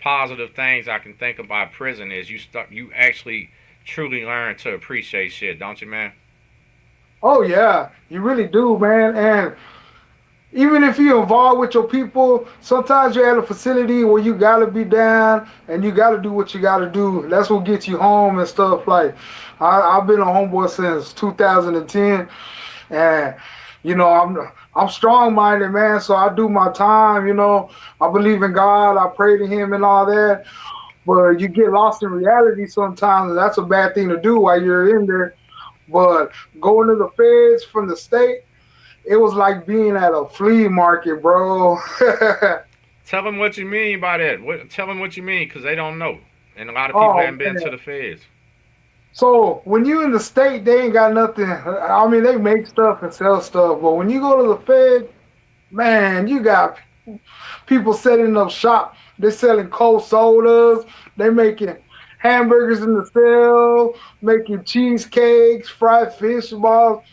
positive things I can think about prison is you actually truly learn to appreciate shit, don't you, man? Oh yeah, you really do, man. And even if you're involved with your people, sometimes you're at a facility where you gotta be down and you gotta do what you gotta do. That's what gets you home and stuff. Like I've been a homeboy since 2010, and I'm strong minded, man. So I do my time. I believe in God. I pray to Him and all that. But you get lost in reality sometimes. And that's a bad thing to do while you're in there. But going to the feds from the state, it was like being at a flea market, bro. Tell them what you mean by that. Tell them what you mean because they don't know. And a lot of people Oh haven't been man. to the feds. So when you in the state, they ain't got nothing. I mean, they make stuff and sell stuff, but when you go to the Fed, man, you got people setting up shop. They're selling cold sodas. They making hamburgers in the cell, making cheesecakes, fried fish balls.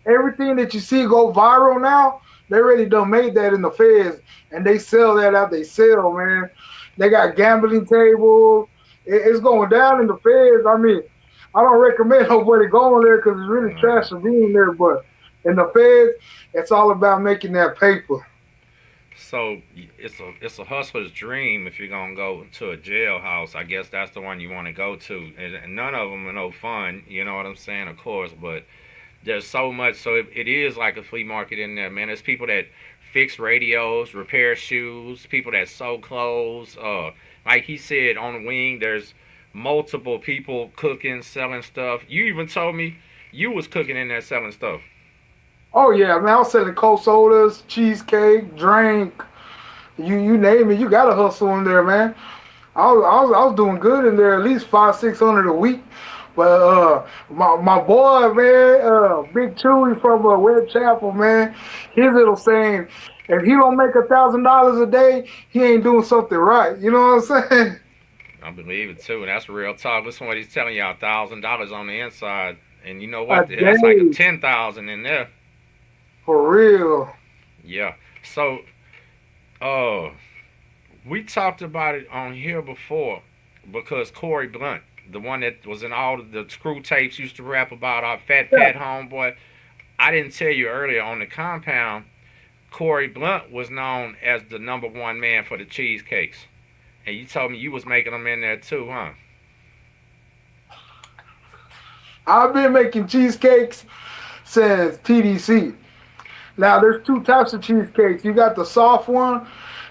Everything that you see go viral now, they already done made that in the feds, and they sell that out. They sell, man. They got gambling tables. It's going down in the feds. I mean, I don't recommend nobody going there because it's really trash to being there. But in the feds, it's all about making that paper. So it's a hustler's dream if you're gonna go to a jailhouse. I guess that's the one you want to go to, and none of them are no fun. You know what I'm saying, of course. But there's so much. So it is like a flea market in there, man. There's people that fix radios, repair shoes, people that sew clothes. Like he said on the wing, there's multiple people cooking, selling stuff. You even told me you was cooking in there selling stuff. Oh yeah, man, I was selling cold sodas, cheesecake, drink. You name it, you got to hustle in there, man. I was doing good in there, at least 500-600 a week. But my boy, man, Big Chewy from Webb Chapel, man, his little saying, if he don't make $1,000 a day, he ain't doing something right. You know what I'm saying? I believe it too, and that's real talk. Listen, what he's telling y'all, $1,000 on the inside, and you know A what? That's like a day, 10,000 in there. for real. Yeah. So, uh, we talked about it on here before because Corey Blunt, the one that was in all of the screw tapes, used to rap about our Fat Yeah. Pat homeboy. I didn't tell you earlier on the compound. Corey Blunt was known as the number one man for the cheesecakes, and you told me you was making them in there too, huh? I've been making cheesecakes since TDC. Now there's two types of cheesecakes. You got the soft one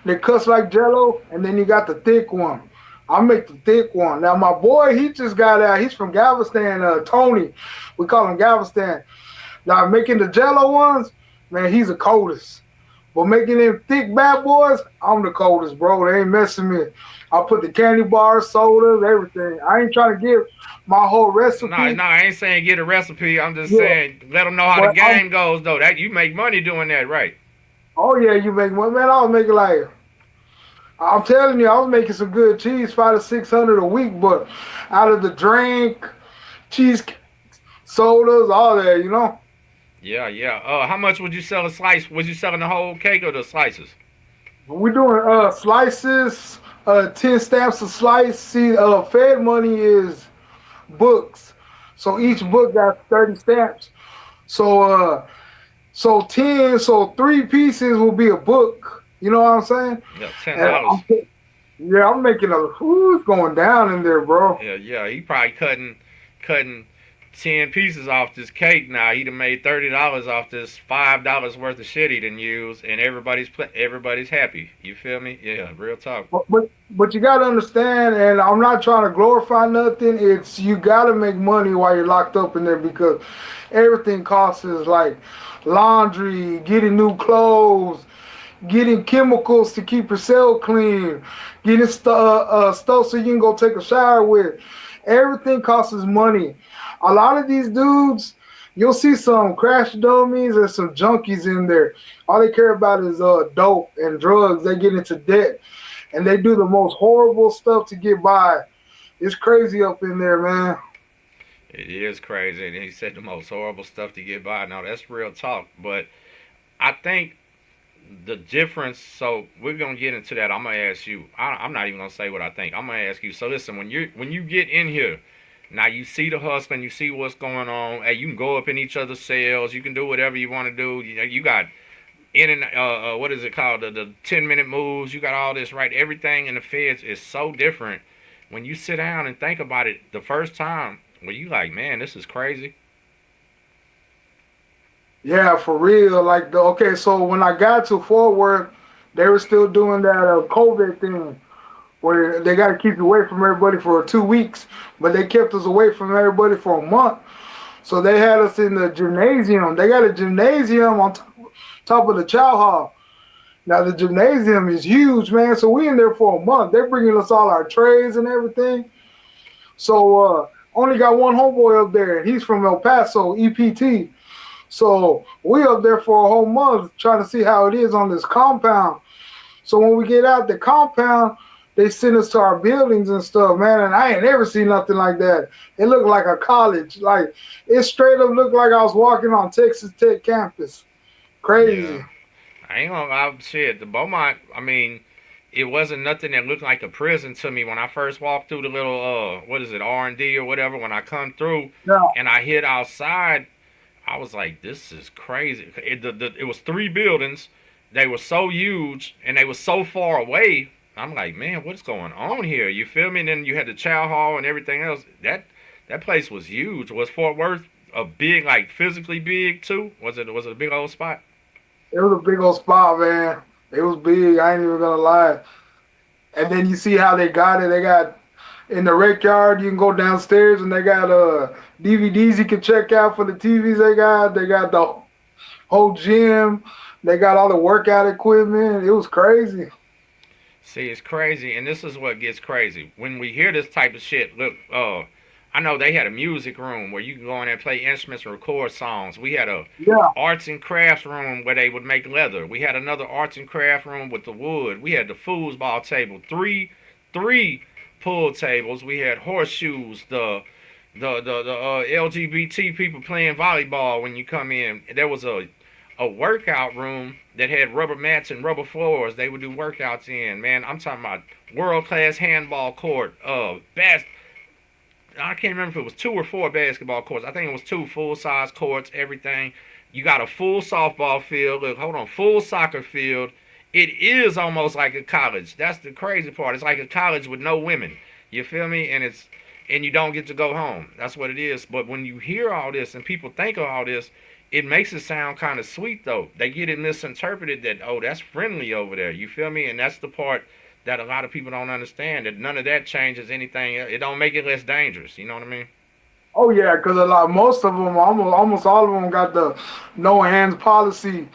that cuts like Jello, and then you got the thick one. I make the thick one. Now my boy, he just got out. He's from Galveston. Tony, we call him Galveston. Now making the Jello ones, man, he's the coldest. But making them thick bad boys, I'm the coldest, bro. They ain't messing me. I put the candy bars, sodas, everything. I ain't trying to give my whole recipe. No, I ain't saying get a recipe. I'm just Yeah, saying let them know how the but game goes, though. That you make money doing that, right? oh yeah, you make one, man. I was making like, I'm telling you, I was making some good cheese, 500 to 600 a week. But out of the drink, cheese, sodas, all that, you know. Yeah, yeah. How much would you sell a slice? Was you selling the whole cake or the slices? We're doing slices, 10 stamps a slice. See, Fed money is books. So each book got 30 stamps. So so 10, so three pieces will be a book. You know what I'm saying? Yeah, $10. And yeah, I'm making it's going down in there, bro. Yeah, yeah. He probably cutting 10 pieces off this cake now. He done made $30 off this $5 worth of shit he done used, and everybody's happy. You feel me? Yeah, real talk. But you gotta understand, and I'm not trying to glorify nothing. It's you gotta make money while you're locked up in there because everything costs is like laundry, getting new clothes, getting chemicals to keep your cell clean, getting stuff so you can go take a shower with. Everything costs us money. A lot of these dudes, you'll see some crash dummies and some junkies in there. All they care about is dope and drugs. They get into debt and they do the most horrible stuff to get by. It's crazy up in there, man. It is crazy, and he said the most horrible stuff to get by. Now that's real talk, but I think the difference. So we're gonna get into that. I'm gonna ask you. I'm not even gonna say what I think. I'm gonna ask you. So listen, when you get in here, now you see the hustling, you see what's going on. Hey, you can go up in each other's cells. You can do whatever you want to do. You got in and what is it called? The 10-minute moves. You got all this right. Everything in the feds is so different. When you sit down and think about it, the first time, well, you like, man, this is crazy. Yeah, for real. Like okay, so when I got to Fort Worth, they were still doing that COVID thing where they got to keep you away from everybody for 2 weeks, but they kept us away from everybody for a month. So they had us in the gymnasium. They got a gymnasium on top of the chow hall. Now the gymnasium is huge, man. So we in there for a month. They're bringing us all our trays and everything. So only got one homeboy up there, and he's from El Paso, EPT. So we up there for a whole month trying to see how it is on this compound. So when we get out the compound, they send us to our buildings and stuff, man. And I ain't never seen nothing like that. It looked like a college. Like it straight up looked like I was walking on Texas Tech campus. Crazy. Yeah. I ain't gonna lie, shit. The Beaumont, I mean, it wasn't nothing that looked like a prison to me when I first walked through the little what is it, R&D or whatever. When I come through and I hit outside, I was like, this is crazy. It was 3 buildings. They were so huge and they were so far away. I'm like, man, what's going on here? You feel me? And then you had the chow hall and everything else. That place was huge. Was Fort Worth a big, like physically big too? Was it a big old spot? It was a big old spot, man. It was big. I ain't even gonna lie. And then you see how they got it. They got in the rec yard. You can go downstairs and they got DVDs you can check out for the TVs they got. They got the whole gym. They got all the workout equipment. It was crazy. See, it's crazy, and this is what gets crazy. When we hear this type of shit, look, I know they had a music room where you can go in there and play instruments and record songs. We had a arts and crafts room where they would make leather. We had another arts and craft room with the wood. We had the foosball table, three pool tables. We had horseshoes, the LGBT people playing volleyball when you come in. There was a workout room that had rubber mats and rubber floors. They would do workouts in. Man, I'm talking about world-class handball court. I can't remember if it was 2 or 4 basketball courts. I think it was 2 full-size courts, everything. You got a full softball field. Look, hold on, full soccer field. It is almost like a college. That's the crazy part. It's like a college with no women. You feel me? And and you don't get to go home. That's what it is. But when you hear all this and people think of all this, it makes it sound kind of sweet though. They get it misinterpreted that, oh, that's friendly over there. You feel me? And that's the part that a lot of people don't understand. That none of that changes anything. It don't make it less dangerous. You know what I mean? Oh yeah, because most of them, almost all of them, got the no hands policy,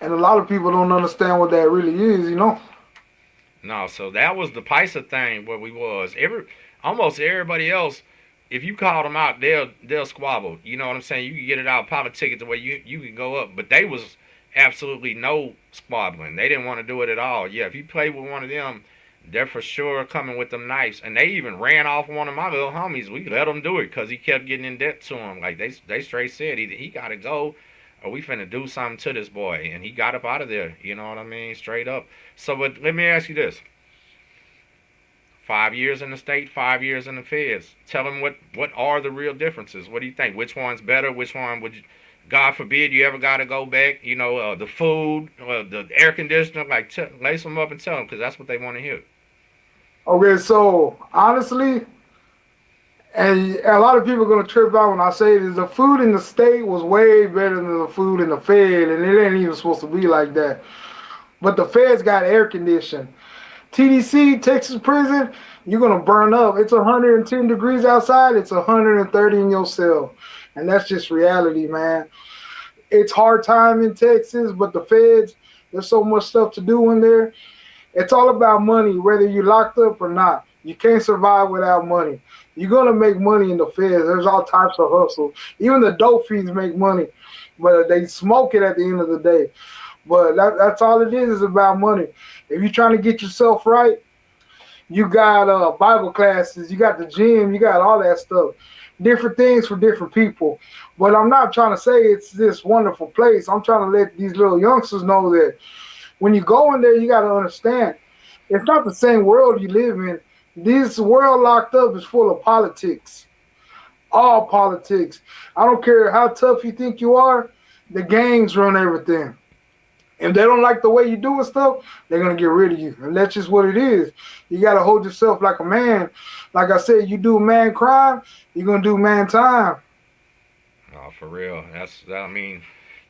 and a lot of people don't understand what that really is. You know. No, so that was the Paisa thing where we was. Almost everybody else, if you call them out, they'll squabble. You know what I'm saying? You can get it out politic the way you can go up. But they was absolutely no squabbling. They didn't want to do it at all. Yeah, if you play with one of them, they're for sure coming with them knives. And they even ran off one of my little homies. We let him do it because he kept getting in debt to him. Like they straight said, either he got to go or we finna do something to this boy. And he got up out of there. You know what I mean? Straight up. So, but let me ask you this. 5 years in the state, 5 years in the feds. Tell them what are the real differences. What do you think? Which one's better? Which one would you, God forbid you ever got to go back? You know, the food, the air conditioner, like lace them up and tell them because that's what they want to hear. Okay, so honestly, and a lot of people are gonna trip out when I say this. The food in the state was way better than the food in the Fed, and it ain't even supposed to be like that. But the Feds got air conditioning. TDC, Texas prison, you're gonna burn up. It's 110 degrees outside. It's 130 in your cell, and that's just reality, man. It's hard time in Texas, but the Feds, there's so much stuff to do in there. It's all about money, whether you're locked up or not. You can't survive without money. You're gonna make money in the Feds. There's all types of hustle. Even the dope fiends make money, but they smoke it at the end of the day. But that's all it is about money. If you're trying to get yourself right, you got Bible classes, you got the gym, you got all that stuff. Different things for different people. But I'm not trying to say it's this wonderful place. I'm trying to let these little youngsters know that when you go in there, you got to understand it's not the same world you live in. This world locked up is full of politics. All politics. I don't care how tough you think you are, the gangs run everything. If they don't like the way you doing stuff, they're going to get rid of you. And that's just what it is. You got to hold yourself like a man. Like I said, you do man crime, you're going to do man time. Oh, for real. I mean,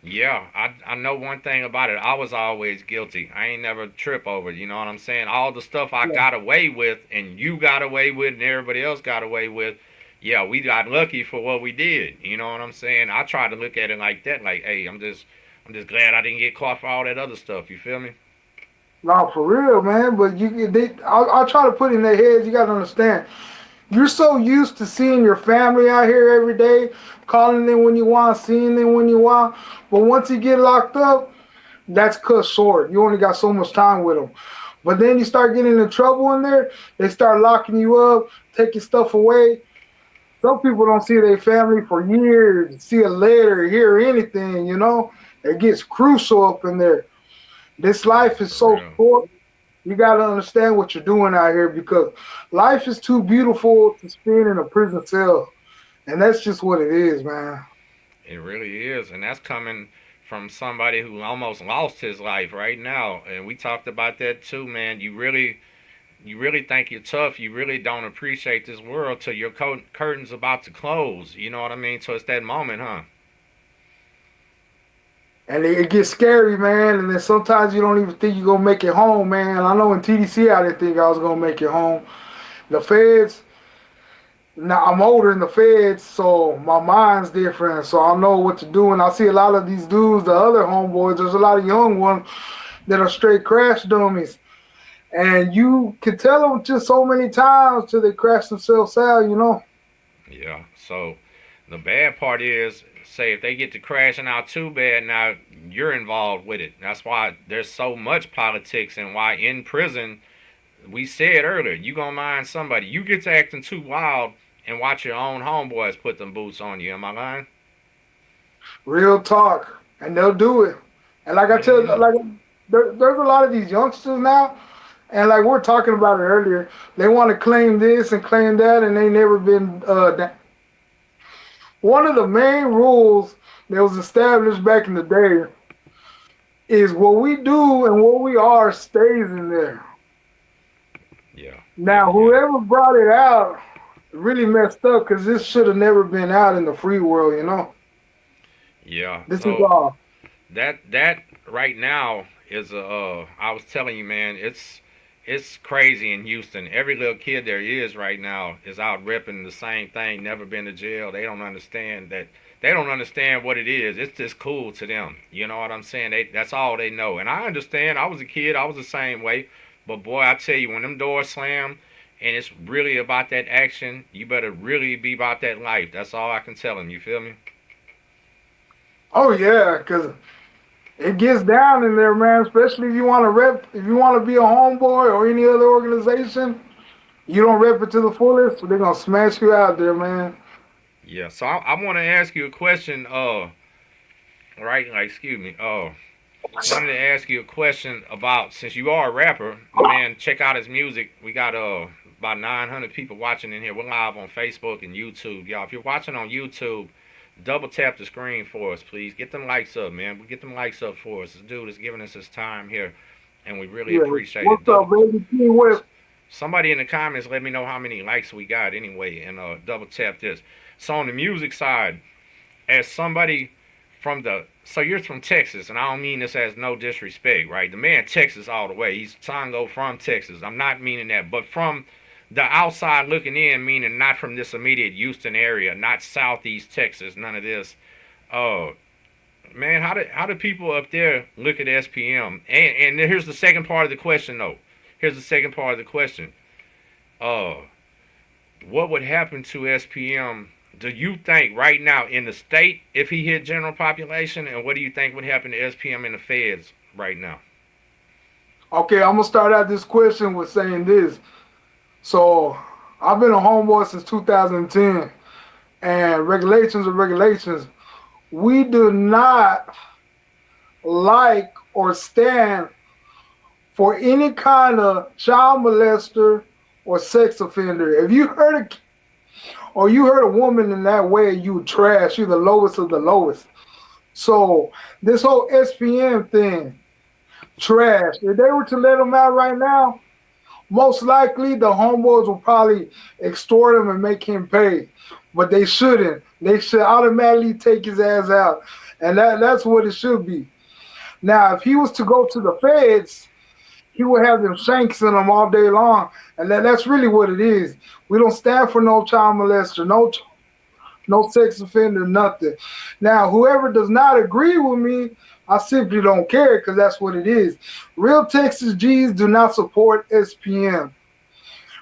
yeah, I know one thing about it. I was always guilty. I ain't never trip over it. You know what I'm saying? All the stuff I got away with and you got away with and everybody else got away with, yeah, we got lucky for what we did. You know what I'm saying? I try to look at it like that. Like, hey, I'm just glad I didn't get caught for all that other stuff. You feel me? No, for real, man. But I'll try to put in their heads. You got to understand. You're so used to seeing your family out here every day, calling them when you want, seeing them when you want. But once you get locked up, that's cut short. You only got so much time with them. But then you start getting in trouble in there. They start locking you up, taking stuff away. Some people don't see their family for years, see a letter, hear anything, you know. It gets crucial up in there. This life is so short. You got to understand what you're doing out here because life is too beautiful to spend in a prison cell. And that's just what it is, man. It really is. And that's coming from somebody who almost lost his life right now. And we talked about that too, man. You really think you're tough. You really don't appreciate this world till your curtain's about to close. You know what I mean? So it's that moment, huh? And it gets scary, man. And then sometimes you don't even think you're going to make it home, man. I know in TDC I didn't think I was going to make it home. The feds, now I'm older in the feds, so my mind's different. So I know what to do. And I see a lot of these dudes, the other homeboys, there's a lot of young ones that are straight crash dummies. And you can tell them just so many times till they crash themselves out, you know? Yeah. So the bad part is, say if they get to crashing out too bad, now you're involved with it. That's why there's so much politics and why in prison, we said earlier, you gonna mind somebody. You get to acting too wild and watch your own homeboys put them boots on you. Am I lying? Real talk. And they'll do it. And like I tell you, like there's a lot of these youngsters now, and like we're talking about it earlier, they want to claim this and claim that, and they never been one of the main rules that was established back in the day is what we do and what we are stays in there. Yeah. Now, whoever brought it out, really messed up because this should have never been out in the free world, you know? Yeah. This is So all. that right now is I was telling you, man, it's crazy in Houston. Every little kid there is right now is out ripping the same thing, never been to jail. They don't understand that. They don't understand what it is. It's just cool to them. You know what I'm saying? That's all they know. And I understand. I was a kid. I was the same way. But boy, I tell you, when them doors slam and it's really about that action, you better really be about that life. That's all I can tell them. You feel me? Oh, yeah, because it gets down in there, man, especially if you want to rep, if you want to be a homeboy or any other organization, you don't rep it to the fullest, so they're going to smash you out there, man. Yeah. So I want to ask you a question. Right? Like, excuse me. Wanted to ask you a question about, since you are a rapper, man, check out his music. We got about 900 people watching in here. We're live on Facebook and YouTube, y'all. If you're watching on YouTube, double tap the screen for us, please. Get them likes up, man. We get them likes up for us. This dude is giving us his time here, and we really Yeah. appreciate it. What's up, baby? King Whip? Somebody in the comments, let me know how many likes we got anyway, and double tap this. So on the music side, as somebody from so you're from Texas, and I don't mean this as no disrespect, right? The man Texas all the way. He's Tango from Texas. I'm not meaning that, but from the outside looking in, meaning not from this immediate Houston area, not Southeast Texas, none of this. Oh, man, how do people up there look at SPM? And here's the second part of the question, though. Here's the second part of the question. Uh, what would happen to SPM? Do you think right now in the state if he hit general population, and what do you think would happen to SPM in the feds right now? Okay, I'm going to start out this question with saying this. So, I've been a homeboy since 2010, and regulations are regulations. We do not like or stand for any kind of child molester or sex offender. If you hurt a woman in that way, you trash. You're the lowest of the lowest. So this whole SPM thing, trash. If they were to let him out right now, most likely the homeboys will probably extort him and make him pay. But they shouldn't. They should automatically take his ass out. And that's what it should be. Now, if he was to go to the feds, he would have them shanks in him all day long. And that's really what it is. We don't stand for no child molester, no sex offender, nothing. Now, whoever does not agree with me, I simply don't care because that's what it is. Real Texas G's do not support SPM.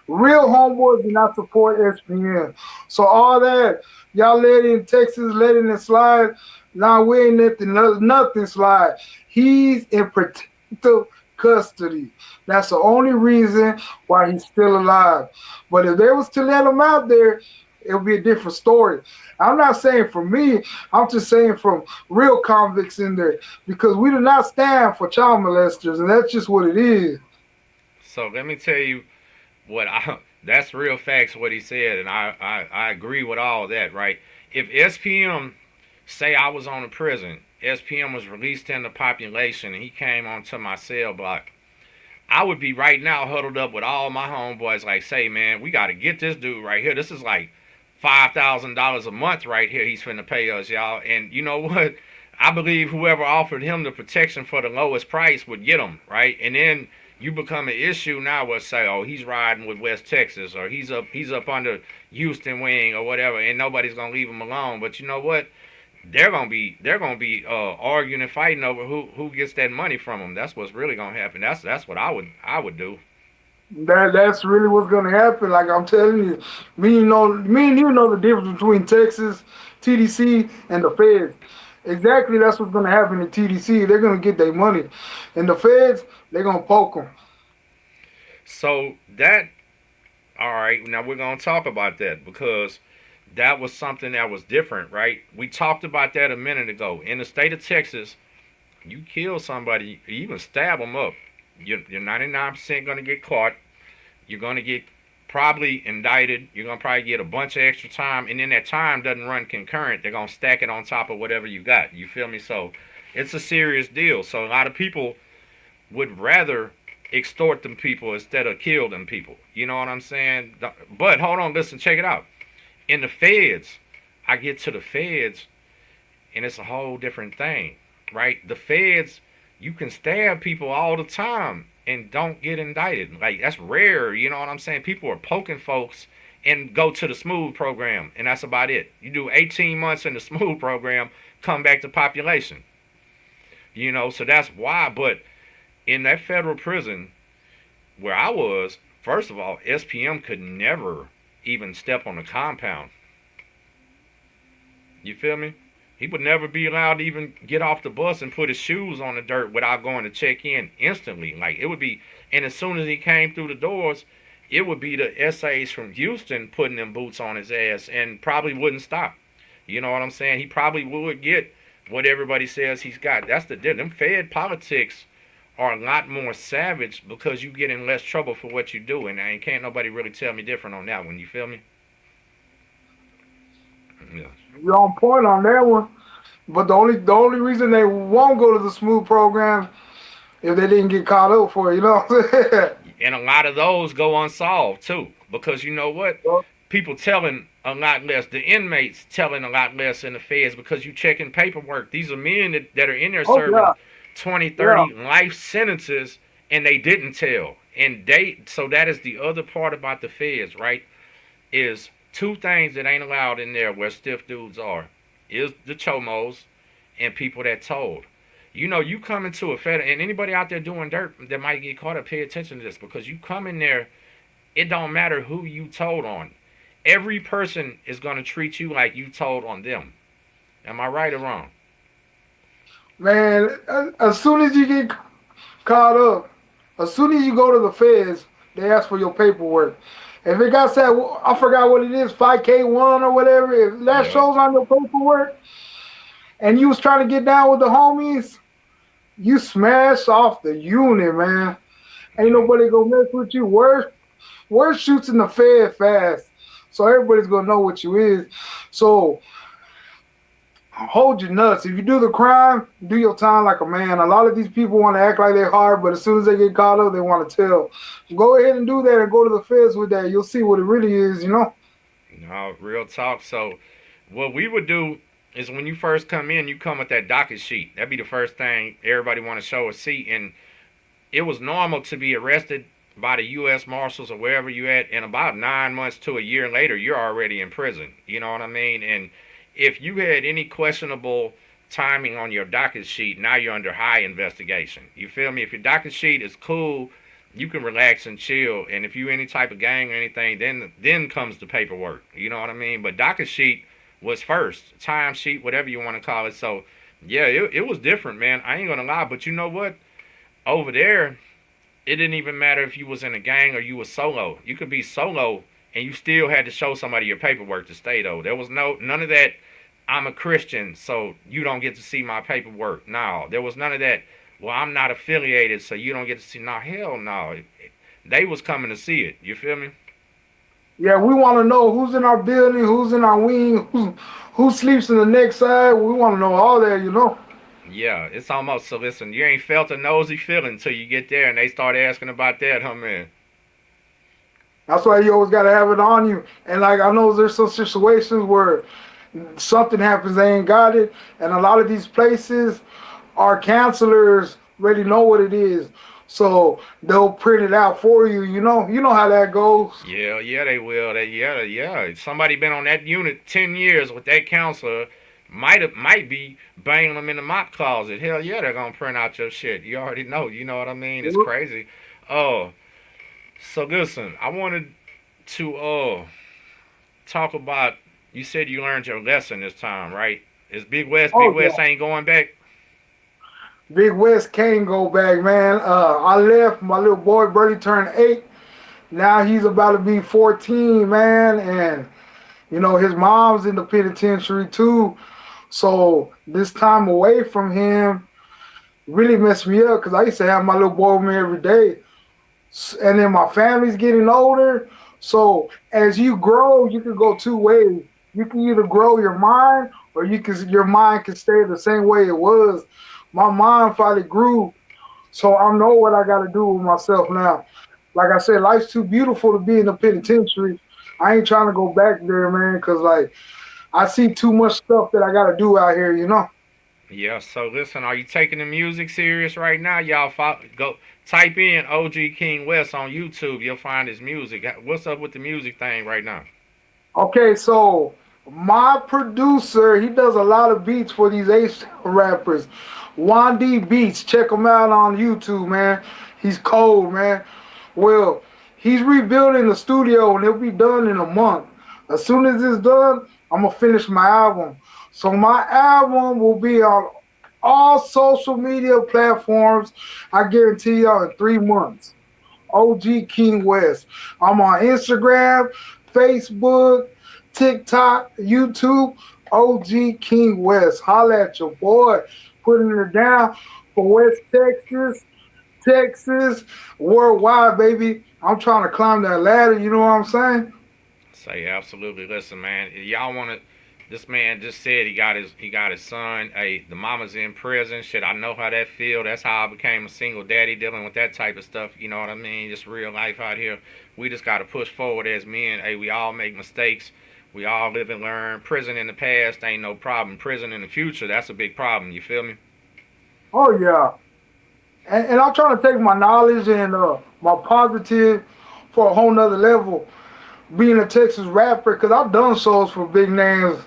Real homeboys do not support SPM. So all that, y'all letting Texas, letting it slide, nah, we ain't letting nothing slide. He's in protective custody. That's the only reason why he's still alive. But if they was to let him out there, it would be a different story. I'm not saying for me, I'm just saying from real convicts in there, because we do not stand for child molesters, and that's just what it is. So let me tell you that's real facts what he said, and I agree with all that, right? If SPM, say I was on a prison, SPM was released in the population and he came onto my cell block, I would be right now huddled up with all my homeboys like, say, man, we got to get this dude right here. This is like $5,000 a month right here he's finna pay us, y'all. And you know what? I believe whoever offered him the protection for the lowest price would get him, right? And then you become an issue now with, say, oh, he's riding with West Texas, or he's up under Houston wing or whatever, and nobody's gonna leave him alone. But you know what? They're gonna be arguing and fighting over who gets that money from them. That's what's really gonna happen. That's what I would do. That's really what's gonna happen. Like I'm telling you, me and you know the difference between Texas, TDC, and the feds. Exactly, that's what's gonna happen in TDC. They're gonna get their money, and the feds, they're gonna poke them. So that, all right. Now we're gonna talk about that because that was something that was different, right? We talked about that a minute ago. In the state of Texas, you kill somebody, you even stab them up, you're 99% going to get caught. You're going to get probably indicted. You're going to probably get a bunch of extra time. And then that time doesn't run concurrent. They're going to stack it on top of whatever you got. You feel me? So it's a serious deal. So a lot of people would rather extort them people instead of kill them people. You know what I'm saying? But hold on, listen, check it out. In the feds, I get to the feds, and it's a whole different thing, right? The feds, you can stab people all the time and don't get indicted. Like, that's rare, you know what I'm saying? People are poking folks and go to the smooth program, and that's about it. You do 18 months in the smooth program, come back to population. You know, so that's why. But in that federal prison where I was, first of all, SPM could never even step on the compound. You feel me? He would never be allowed to even get off the bus and put his shoes on the dirt without going to check in instantly. Like, it would be, and as soon as he came through the doors, it would be the SAs from Houston putting them boots on his ass and probably wouldn't stop. You know what I'm saying? He probably would get what everybody says he's got. That's the difference. Them Fed politics are a lot more savage because you get in less trouble for what you do, and can't nobody really tell me different on that one. You feel me? Yeah. You're on point on that one. But the only reason they won't go to the smooth program if they didn't get caught up for it, you know what I'm saying? And a lot of those go unsolved too, because you know what? People telling a lot less. The inmates telling a lot less in the feds because you checking paperwork. These are men that are in there serving 20, 30 life sentences, and they didn't tell. And so that is the other part about the feds, right? Is two things that ain't allowed in there where stiff dudes are. Is the chomos and people that told. You know, you come into a fed, and anybody out there doing dirt that might get caught up, pay attention to this, because you come in there, it don't matter who you told on. Every person is going to treat you like you told on them. Am I right or wrong? Man, as soon as you get caught up, as soon as you go to the feds, they ask for your paperwork. If it got said, I forgot what it is, 5K1 or whatever, if that shows on your paperwork, and you was trying to get down with the homies, you smash off the unit, man. Ain't nobody gonna mess with you. Word shoots in the fed fast, so everybody's gonna know what you is. So hold your nuts. If you do the crime, do your time like a man. A lot of these people want to act like they're hard, but as soon as they get caught up, they want to tell. Go ahead and do that and go to the feds with that. You'll see what it really is, you know? No, real talk. So what we would do is when you first come in, you come with that docket sheet. That'd be the first thing everybody want to show a seat. And it was normal to be arrested by the U.S. Marshals or wherever you at, and about 9 months to a year later, you're already in prison. You know what I mean? And if you had any questionable timing on your docket sheet, now you're under high investigation. You feel me? If your docket sheet is cool, you can relax and chill. And if you any type of gang or anything, then comes the paperwork. You know what I mean? But docket sheet was first. Time sheet, whatever you want to call it. So, yeah, it was different, man. I ain't going to lie. But you know what? Over there, it didn't even matter if you was in a gang or you was solo. You could be solo and you still had to show somebody your paperwork to stay, though. There was none of that, I'm a Christian, so you don't get to see my paperwork. No, there was none of that. Well, I'm not affiliated, so you don't get to see. No, hell no. They was coming to see it. You feel me? Yeah, we want to know who's in our building, who's in our wing, who sleeps in the next side. We want to know all that, you know? Yeah, it's almost, so listen, you ain't felt a nosy feeling until you get there and they start asking about that, huh, man? That's why you always got to have it on you. And, like, I know there's some situations where something happens, they ain't got it. And a lot of these places, our counselors already know what it is. So they'll print it out for you, you know? You know how that goes. Yeah, they will. Yeah. Somebody been on that unit 10 years with that counselor, might be banging them in the mop closet. Hell yeah, they're going to print out your shit. You already know. You know what I mean? It's crazy. Oh, so listen, I wanted to talk about, you said you learned your lesson this time, right? Is Big West ain't going back? Big West can't go back, man. I left. My little boy, Birdie, turned 8. Now he's about to be 14, man. And, you know, his mom's in the penitentiary, too. So this time away from him really messed me up because I used to have my little boy with me every day. And then my family's getting older. So as you grow, you can go two ways. You can either grow your mind or your mind can stay the same way it was. My mind finally grew. So I know what I got to do with myself now. Like I said, life's too beautiful to be in the penitentiary. I ain't trying to go back there, man, because like I see too much stuff that I got to do out here, you know? Yeah, so listen, are you taking the music serious right now? Y'all go type in OG King West on YouTube. You'll find his music. What's up with the music thing right now? Okay, so my producer, he does a lot of beats for these H rappers. Wandy Beats, check him out on YouTube, man. He's cold, man. Well, he's rebuilding the studio and it'll be done in a month. As soon as it's done, I'm gonna finish my album. So my album will be on all social media platforms. I guarantee y'all in 3 months. OG King West. I'm on Instagram, Facebook, TikTok, YouTube. OG King West. Holla at your boy. Putting it down for West Texas, Texas, worldwide, baby. I'm trying to climb that ladder. You know what I'm saying? Say absolutely. Listen, man. Y'all want to? This man just said he got his son. Hey, the mama's in prison. Shit, I know how that feel. That's how I became a single daddy, dealing with that type of stuff. You know what I mean? Just real life out here. We just got to push forward as men. Hey, we all make mistakes. We all live and learn. Prison in the past ain't no problem. Prison in the future, that's a big problem. You feel me? Oh, yeah. And I'm trying to take my knowledge and my positive for a whole nother level. Being a Texas rapper, because I've done shows for big names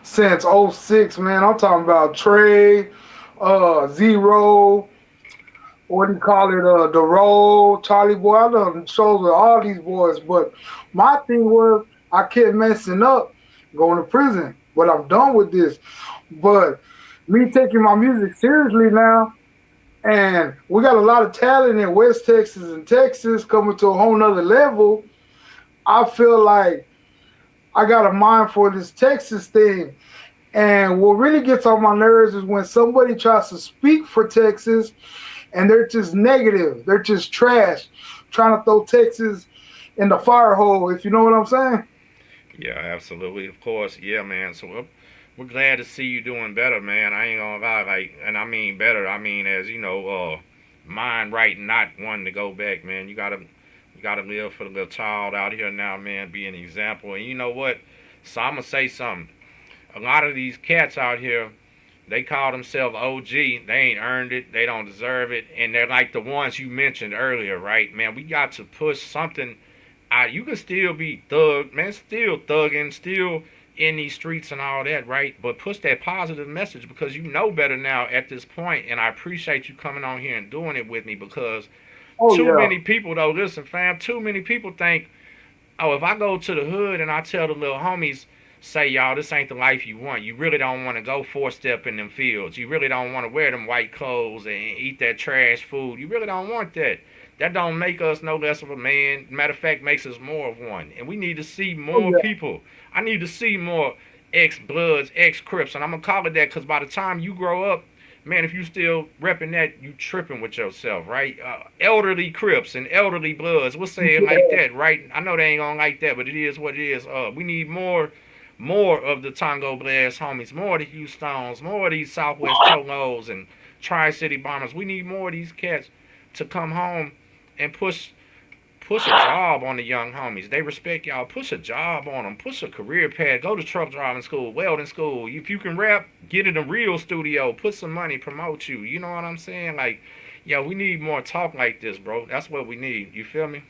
since '06, man. I'm talking about Trey, Zero, what do you call it, The Road, Charlie Boy. I've done shows with all these boys, but my thing was I kept messing up, going to prison. But I'm done with this. But me taking my music seriously now, and we got a lot of talent in West Texas and Texas coming to a whole nother level. I feel like I got a mind for this Texas thing. And what really gets on my nerves is when somebody tries to speak for Texas and they're just negative. They're just trash, trying to throw Texas in the fire hole, if you know what I'm saying. Yeah, absolutely. Of course. Yeah, man. So we're glad to see you doing better, man. I ain't gonna lie, like, and I mean better. I mean, as you know, mind right, not wanting to go back, man. You gotta live for the little child out here now, man. Be an example. And you know what? So I'm gonna say something. A lot of these cats out here, they call themselves OG. They ain't earned it. They don't deserve it. And they're like the ones you mentioned earlier, right? Man, we got to push something out. You can still be thug, man, still thugging, still in these streets and all that, right? But push that positive message because you know better now at this point. And I appreciate you coming on here and doing it with me because Oh, too yeah. many people, though, listen, fam, too many people think, oh, if I go to the hood and I tell the little homies, say, y'all, this ain't the life you want. You really don't want to go four-step in them fields. You really don't want to wear them white clothes and eat that trash food. You really don't want that. That don't make us no less of a man. Matter of fact, makes us more of one. And we need to see Oh, more yeah. people. I need to see more ex-Bloods, ex-Crips. And I'm going to call it that because by the time you grow up, man, if you still repping that, you tripping with yourself, right? Elderly Crips and elderly Bloods, we'll say it like Yeah. that, right? I know they ain't gonna like that, but it is what it is. We need more of the Tango Blast homies, more of the Houstons, more of these Southwest Cholos and Tri-City Bombers. We need more of these cats to come home and push a job on the young homies. They respect y'all. Push a job on them. Push a career path. Go to truck driving school, welding school. If you can rap, get in a real studio. Put some money, promote you. You know what I'm saying? Like, yo, we need more talk like this, bro. That's what we need. You feel me?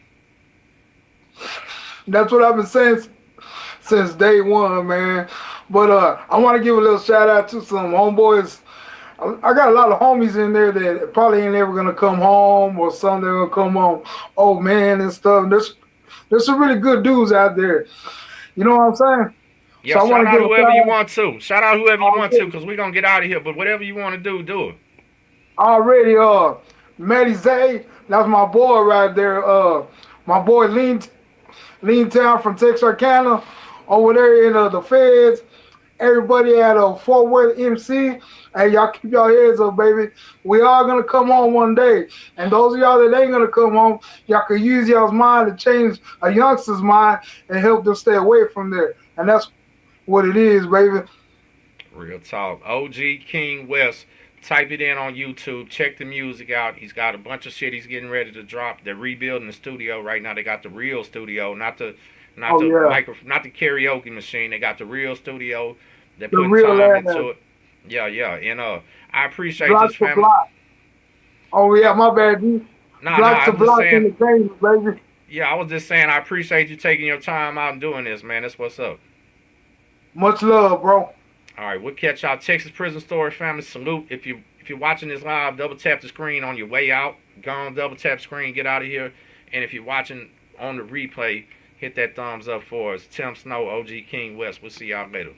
That's what I've been saying since day one, man. But I want to give a little shout out to some homeboys. I got a lot of homies in there that probably ain't ever gonna come home, or some that gonna come home, oh man, and stuff. There's some really good dudes out there. You know what I'm saying? So Yeah, I want shout to out give a whoever you shout want to. Shout out whoever you out want to, because we're going to get out of here. But whatever you want to do, do it. already. Matty Zay, that's my boy right there. My boy Lean Town from Texarkana over there in the feds. Everybody at Fort Worth MC. Hey, y'all keep your heads up, baby. We all gonna come home one day. And those of y'all that ain't gonna come home, y'all can use y'all's mind to change a youngster's mind and help them stay away from there. And that's what it is, baby. Real talk. OG King West. Type it in on YouTube. Check the music out. He's got a bunch of shit he's getting ready to drop. They're rebuilding the studio right now. They got the real studio, Oh yeah, not the karaoke machine. They got the real studio. They're the putting real time ass into it. Yeah, yeah. And I appreciate block this to family. block. Oh yeah, my bad. G. Nah, Block I to was just block in the saying. game, baby. Yeah, I was just saying. I appreciate you taking your time out and doing this, man. That's what's up. Much love, bro. All right, we'll catch y'all. Texas Prison Story family, salute. If you're watching this live, double tap the screen on your way out. Go on, double tap screen, get out of here. And if you're watching on the replay, hit that thumbs up for us. Tim Snow, OG King West. We'll see y'all later.